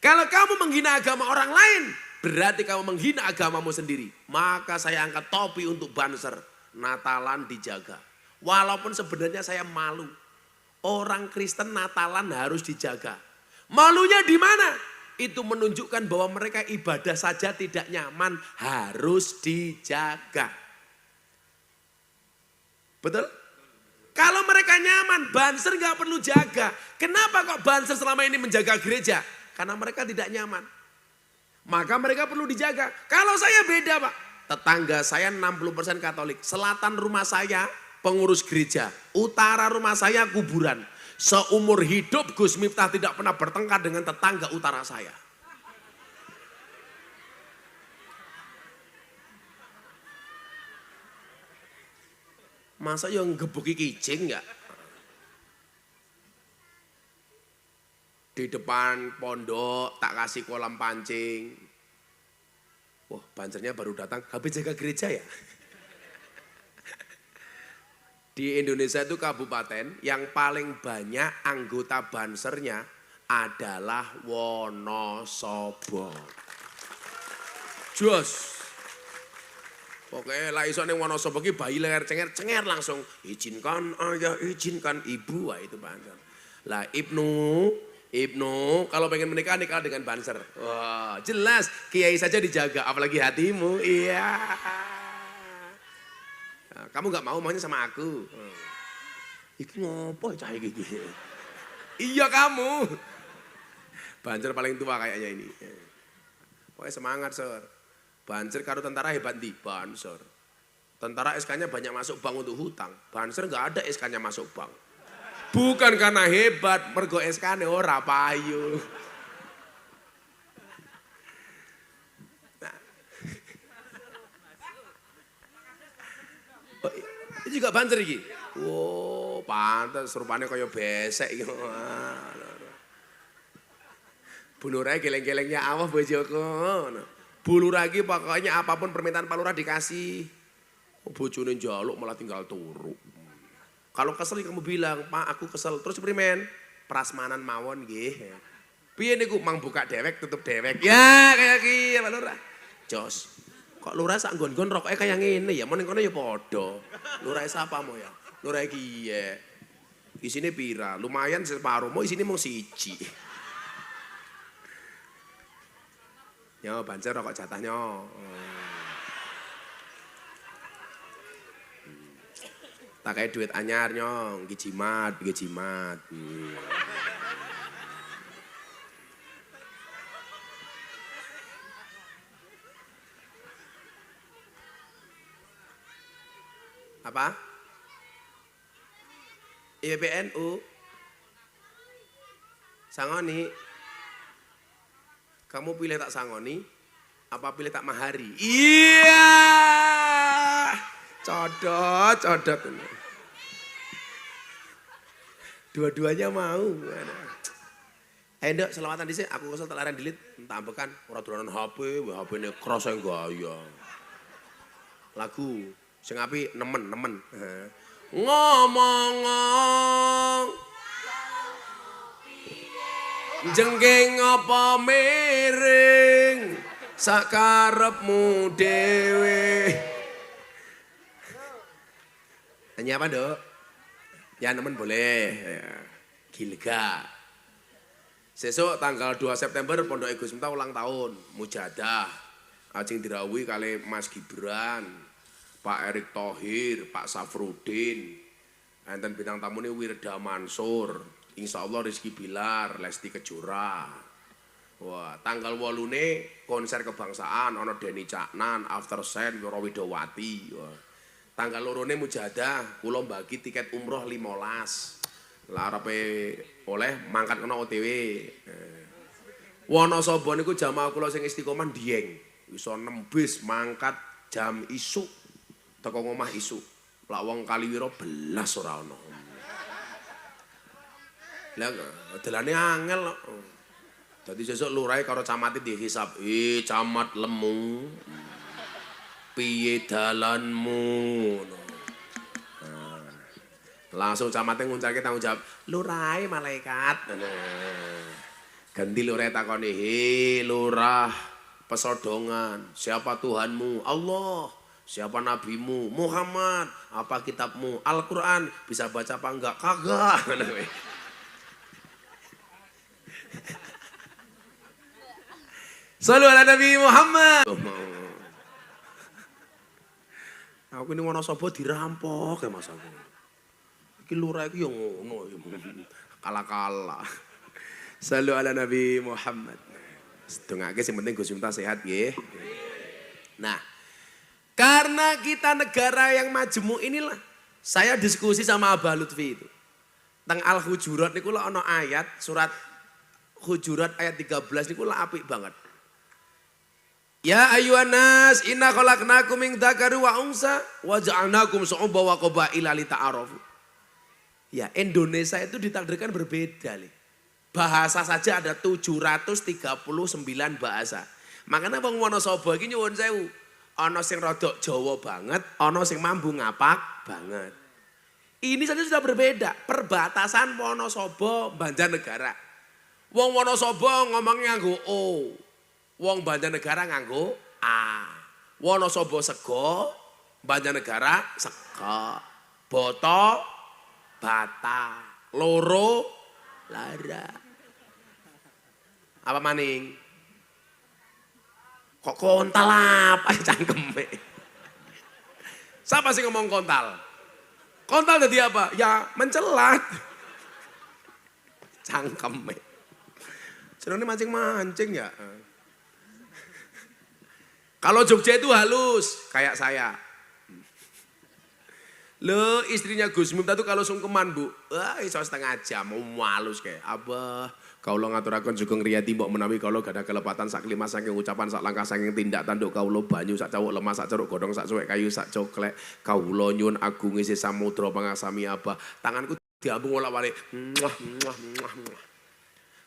Kalau kamu menghina agama orang lain, berarti kamu menghina agamamu sendiri. Maka saya angkat topi untuk Banser. Natalan dijaga. Walaupun sebenarnya saya malu. Orang Kristen Natalan harus dijaga. Malunya di mana? Itu menunjukkan bahwa mereka ibadah saja tidak nyaman. Harus dijaga. Betul? Kalau mereka nyaman, Banser nggak perlu jaga. Kenapa kok Banser selama ini menjaga gereja? Karena mereka tidak nyaman. Maka mereka perlu dijaga. Kalau saya beda Pak. Tetangga saya 60% Katolik. Selatan rumah saya pengurus gereja. Utara rumah saya kuburan. Seumur hidup Gus Miftah tidak pernah bertengkar dengan tetangga utara saya. Masa yang gebuki kijing enggak? Di depan pondok tak kasih kolam pancing. Wah, Bansernya baru datang, habis jaga gereja ya. Di Indonesia itu kabupaten yang paling banyak anggota Bansernya adalah Wonosobo. Jos. Pokoknya lah iso ning Wonosobo ki bayi leher cenger langsung izinkan ayah, izinkan ibu, wah itu Banser. Lah Ibnu kalau pengen menikah nikah dengan Banser. Wah, jelas kiai saja dijaga apalagi hatimu. Iya. Nah, kamu nggak maunya sama aku. Iki ngopo cah iki? Iya kamu. Banser paling tua kayaknya ini. Pokoknya semangat, Sir. Banser karo tentara hebat di Banser. Tentara SK-nya banyak masuk bank untuk hutang. Banser nggak ada SK-nya masuk bank. Bukan karena hebat, mergo SK-ne ora payu. Nah. Oh, ini juga Banser iki. Oh, pantes rupane kaya besek iki. Bulurnya geleng-gelengnya awah bojoku. Bulur lagi pokoknya apapun permintaan Pak Lurah dikasih. Bojone njaluk malah tinggal turu. Kalau kesel kamu bilang, Pak aku kesel. Terus primen? Prasmanan mawon nggih. Piye niku mang buka dewek tutup dewek. Ya kayak ki Pak Lurah. Jos. Kok Lurah sak nggon-nggon rokoke kaya ngene ya, men kono ya padha. Lurah sapa mo ya? Lurah iki ya. Isine pira? Lumayan separuh, mau isine mung siji. Yo Banser rokok jatahnya. Tak kayak duit anyar nyong, nggih jimat. Apa? IPNU. Sangoni. Kamu pilih tak sangoni, apa pilih tak mahari? Iya. Codot. Dua-duanya mau. Ayo Nduk, selamatan dhisik, aku kesel tak laren dilit, tak ambekan ora dolanan HP ini cross ae gaya. Lagu sing apik nemen. Ngomong jengking apa miring sakarepmu dhewe. Nyanyi apa, Dok? Ya nemen boleh. Gilga. Sesuk tanggal 2 September Pondok Gus Miftah ulang tahun, mujadah. Ajeng dirawuhi kali Mas Gibran, Pak Erick Thohir, Pak Safrudin. Enten bintang tamune Wirda Mansur. Insya Allah Rizky Bilar, Lesti Kejora. Wah, tanggal 8 konser kebangsaan ana Denny Caknan, After Sen, Wiro Widowati. Wah. Tanggal 2 mujahadah, kula bagi tiket umroh 15. Lah arepe oleh mangkat kena OTW. Wonosobo niku jamaah kula sing istiqomah Dieng. Iso nembis mangkat jam isuk teko ngomah isuk. Lah wong Kaliwiro belas ora ana. Lah delane angel kok. Dadi sesuk lurahe karo camate dihisab. Camat lemu. Piye dalanmu? Langsung camate nguncalke tanggung jawab. Lurahe malaikat. Ganti lurahe takoni, "He lurah pesodongan, siapa Tuhanmu?" "Allah." "Siapa nabimu?" "Muhammad." "Apa kitabmu?" "Al-Qur'an." "Bisa baca apa enggak?" "Kagak." Shallu ala Nabi Muhammad. Aku ini Wonosobo dirampok ya Mas aku. Iki lurah iki yo ngono. Kala-kala. Shallu ala Nabi Muhammad. Sedongake sing penting Gus Miftah sehat nggih. Nah, karena kita negara yang majemuk inilah saya diskusi sama Abah Lutfi itu. Teng Al-Hujurat niku lho ana ayat surat Hujurat ayat 13 niku lho apik banget. Ya ayyuhan nas inna khalaqnakum min dzakari wa unsa wa ja'alnakum syu'uban wa qabaila lita'arafu. Ya, Indonesia itu ditakdirkan berbeda, Le. Bahasa saja ada 739 bahasa. Makanya wong Wonosobo iki nyuwun sewu, ana sing rada Jawa banget, ana sing mambu ngapak banget. Ini saja sudah berbeda, perbatasan Wonosobo Banjarnegara. Wong Wonosobo ngomongnya nganggo O. Wong Banjarnegara nganggo A. Wonosobo sego, Banjarnegara sego. Boto, bata. Loro, lara. Apa maning? Kok kontal apa cangkeme? Siapa sih ngomong kontal? Kontal jadi apa? Ya mencelat. Cangkeme. Senangnya mancing-mancing ya. Kalau Jogja itu halus, kayak saya. Loh istrinya Gus Miftah tuh kalau sungkeman Bu, wah iso setengah jam, mau halus kayak. Abah, kaulo ngaturaken Sugeng Riyadi mbok menawi kaulo gada kelepatan sak lima saking ucapan sak langkah saking tindak tanduk kaulo banyu sak cawuk lemah sak ceruk godhong sak suwek kayu sak coklek. Kaulo nyuwun agung isi samudra pangasami Abah. Tanganku diambung wolak-walik.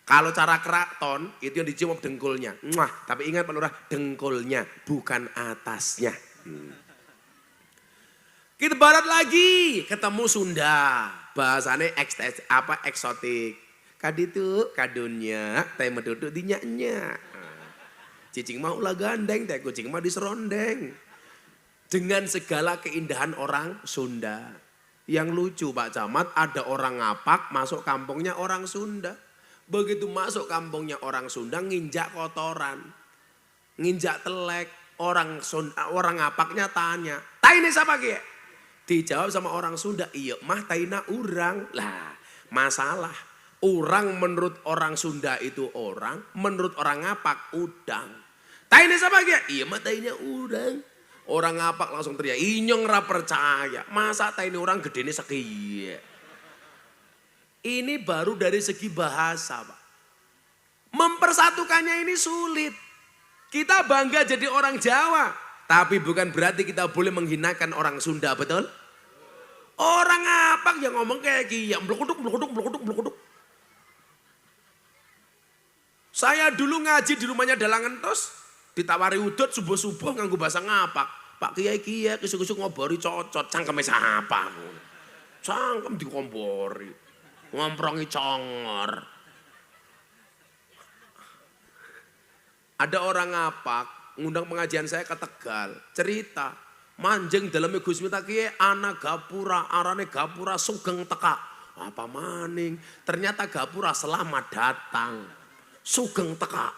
Kalau cara keraton itu yang dicium dengkulnya. Tapi ingat Pak Lurah, dengkulnya bukan atasnya. Kita barat lagi, ketemu Sunda. Bahasanya eksotik. Kaditu kadunya, teh meduduk dinyaknya. Cicing mau ulah gandeng, teh kucing mau diserondeng. Dengan segala keindahan orang Sunda. Yang lucu Pak Camat, ada orang ngapak masuk kampungnya orang Sunda. Begitu masuk kampungnya orang Sunda nginjak kotoran. Nginjak telek. Orang ngapaknya tanya, "Taine siapa ki?" Dijawab sama orang Sunda, "Iya mah taina urang." Lah masalah. Urang menurut orang Sunda itu orang. Menurut orang ngapak udang. "Taine siapa ki?" "Iya mah taina urang." Orang ngapak langsung teriak, "Inyong ra percaya. Masa taine orang gedene sekiye?" Ini baru dari segi bahasa, Pak. Mempersatukannya ini sulit. Kita bangga jadi orang Jawa. Tapi bukan berarti kita boleh menghinakan orang Sunda, betul? Orang ngapak yang ngomong kayak gini, yang blukuduk. Saya dulu ngaji di rumahnya Dalangan Tos. Ditawari udut subuh-subuh nganggo bahasa ngapak. "Pak Kiai kisuk-kisuk ngobori cocot. Cangkeme sapa?" Cangkem dikombori. Ngomprongi congor. Ada orang ngapak ngundang pengajian saya ke Tegal, cerita manjing dalamnya Gus Miftah kiye ana gapura, arane gapura sugeng teka. Apa maning? Ternyata gapura selamat datang. Sugeng teka.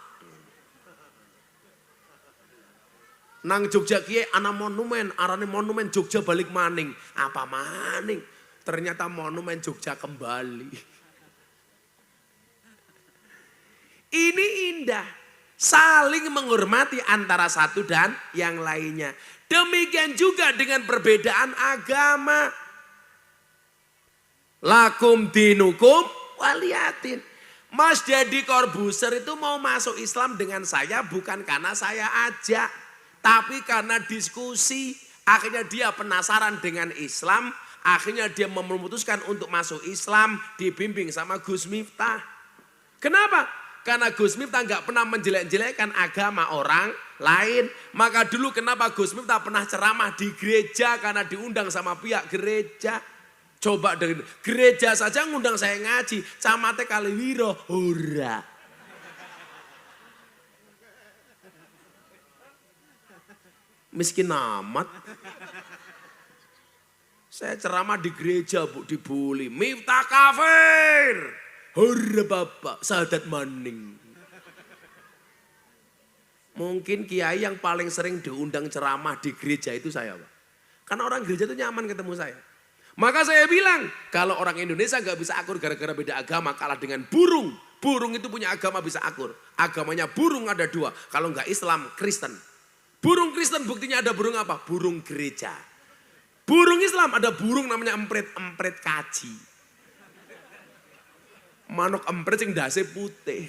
Nang Jogja kiye ana monumen, arane monumen Jogja balik maning. Apa maning? Ternyata monumen Jogja kembali. Ini indah. Saling menghormati antara satu dan yang lainnya. Demikian juga dengan perbedaan agama. Lakum dinukum waliyatin. Mas Deddy Corbuzier itu mau masuk Islam dengan saya bukan karena saya ajak. Tapi karena diskusi. Akhirnya dia penasaran dengan Islam. Akhirnya dia memutuskan untuk masuk Islam. Dibimbing sama Gus Miftah. Kenapa? Karena Gus Miftah nggak pernah menjelek-jelekkan agama orang lain. Maka dulu kenapa Gus Miftah pernah ceramah di gereja. Karena diundang sama pihak gereja. Coba dari gereja saja ngundang saya ngaji. Camate Kaliwiro, ora. Miskin amat. Saya ceramah di gereja bu, dibully. Miftah kafir. Hurra bapak, sahadat maning. Mungkin kiai yang paling sering diundang ceramah di gereja itu saya pak. Karena orang gereja itu nyaman ketemu saya. Maka saya bilang, kalau orang Indonesia gak bisa akur gara-gara beda agama, kalah dengan burung. Burung itu punya agama bisa akur. Agamanya burung ada dua. Kalau gak Islam, Kristen. Burung Kristen buktinya ada burung apa? Burung gereja. Burung Islam ada burung namanya empret. Empret kaji. Manuk empret yang dasi putih.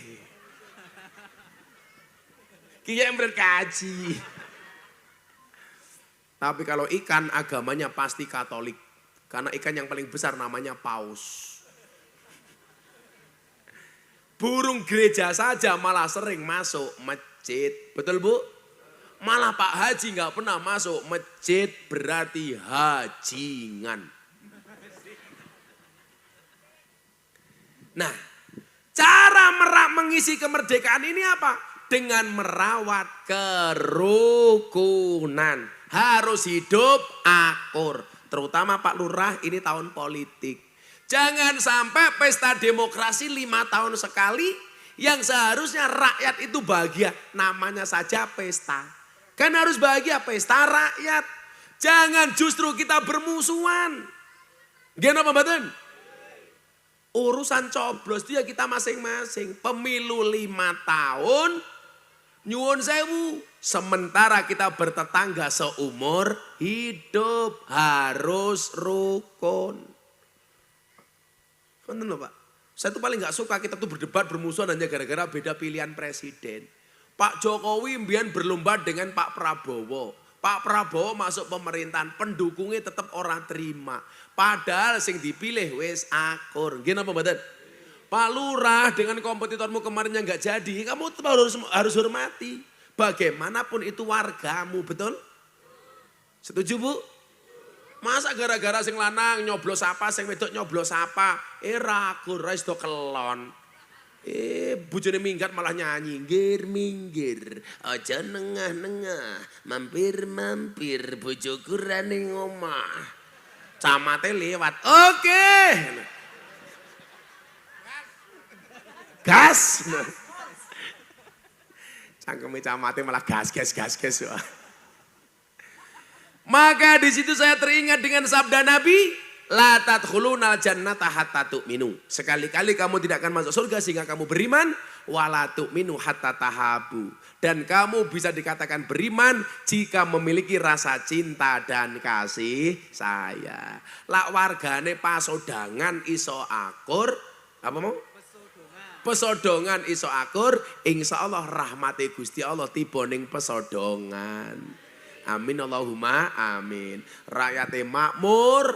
Kiai empret kaji. Tapi kalau ikan agamanya pasti Katolik. Karena ikan yang paling besar namanya paus. Burung gereja saja malah sering masuk masjid. Betul bu? Malah Pak Haji gak pernah masuk masjid berarti hajingan. Nah, cara mengisi kemerdekaan ini apa? Dengan merawat kerukunan. Harus hidup akur. Terutama Pak Lurah ini tahun politik. Jangan sampai pesta demokrasi 5 tahun sekali. Yang seharusnya rakyat itu bahagia. Namanya saja pesta. Kan harus bahagia pesta rakyat. Jangan justru kita bermusuhan. Gimana Pak Baten? Urusan coblos dia kita masing-masing. Pemilu 5 tahun. Nyuwun sewu. Sementara kita bertetangga seumur hidup. Harus rukun. Betul loh Pak. Saya tuh paling gak suka kita tuh berdebat bermusuhan hanya gara-gara beda pilihan presiden. Pak Jokowi mbiyen berlomba dengan Pak Prabowo. Pak Prabowo masuk pemerintahan, pendukungnya tetap orang terima. Padahal sing dipilih wis akur. Gini apa mboten? Pak Lurah dengan kompetitormu kemarin yang gak jadi, kamu tetap harus hormati. Bagaimanapun itu wargamu, betul? Setuju Bu? Masa gara-gara sing lanang nyoblos apa, sing wedok nyoblos apa? Ragu, rais do kelon. Bojone minggat malah nyanyi. Minggir, aja nengah-nengah. Mampir-mampir, bojoku rane ngomah. Camate lewat, oke. Gas. Cangkeme camate malah gas. Maka di situ saya teringat dengan sabda Nabi, la tadkhulunal jannata hatta tu'minu. Sekali-kali kamu tidak akan masuk surga sehingga kamu beriman, wala tu'minu hatta tahabu. Dan kamu bisa dikatakan beriman jika memiliki rasa cinta dan kasih saya. Lak wargane pasodangan iso akur, apa mau? Pesodongan iso akur, insya Allah rahmati Gusti Allah tiba ning pesodongan. Amin Allahumma amin. Rakyate makmur,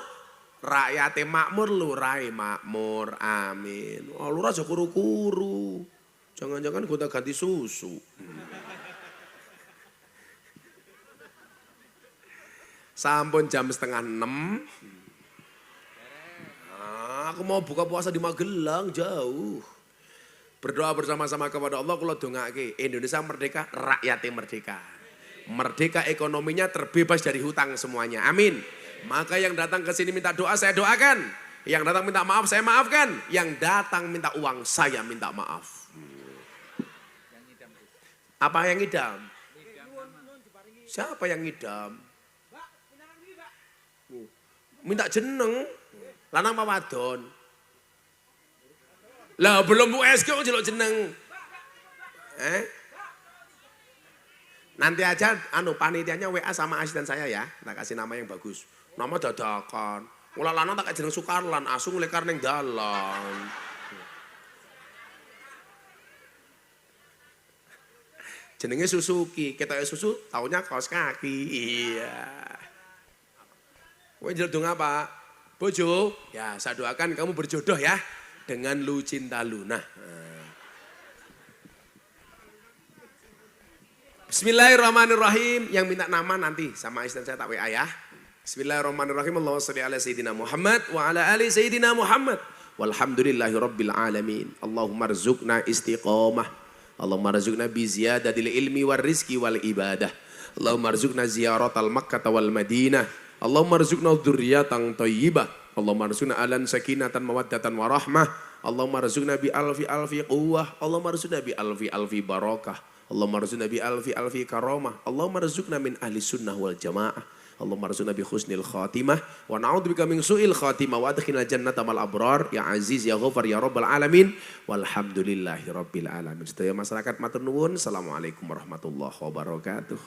lurahe makmur. Amin. Oh, lurah aja kuru-kuru. Jangan-jangan gonta ganti susu. Sampun jam 5:30. Aku mau buka puasa di Magelang jauh. Berdoa bersama-sama kepada Allah, kula dongake Indonesia merdeka, rakyatnya merdeka. Merdeka ekonominya, terbebas dari hutang semuanya. Amin. Maka yang datang ke sini minta doa, saya doakan. Yang datang minta maaf, saya maafkan. Yang datang minta uang, saya minta maaf. Apa yang ngidam? Siapa yang ngidam? Minta jeneng. Lanang apa wadon? Lah belum USG kok jeluk jeneng. Nanti aja panitianya WA sama asisten saya ya. Kita kasih nama yang bagus. Nama dadakan. Mula lanang tak jeneng Sukarlan, asu nglekar ning dalan. Jenenge Suzuki, ketoke susu, taunya kaos kaki. Iya. Kowe njaluk donga, Pak? Bojo, ya saya doakan kamu berjodoh ya dengan Lucinta Luna. Bismillahirrahmanirrahim. Yang minta nama nanti sama asisten saya tak WA ya. Bismillahirrahmanirrahim. Allahumma sholli ala sayyidina Muhammad wa ala ali sayyidina Muhammad. Walhamdulillahi rabbil alamin. Allahumma rzuqna istiqamah. Allahumma rzuqna bi ziyadatil ilmi war rizqi wal ibadah. Allahumma rzuqna ziyaratal Makkah wal Madinah. Allahumma rzuqna dzurriyyatan thayyibah. Allahumma rzuqna alan sakinatan mawaddatan warahmah. Allahumma rzuqna bi alfi quwwah. Allahumma rzuqna bi alfi barakah. Allahumma rzuqna bi alfi karamah. Allahumma rzuqna min ahli sunnah wal jamaah. Allahumma rzuqna bi husnil khatimah wa na'udzubika min su'il khatimah wa adkhilna jannata mal abrar ya aziz ya ghafar ya rabbal alamin walhamdulillahi rabbil alamin. Sedaya masyarakat matur nuwun. Assalamualaikum warahmatullahi wabarakatuh.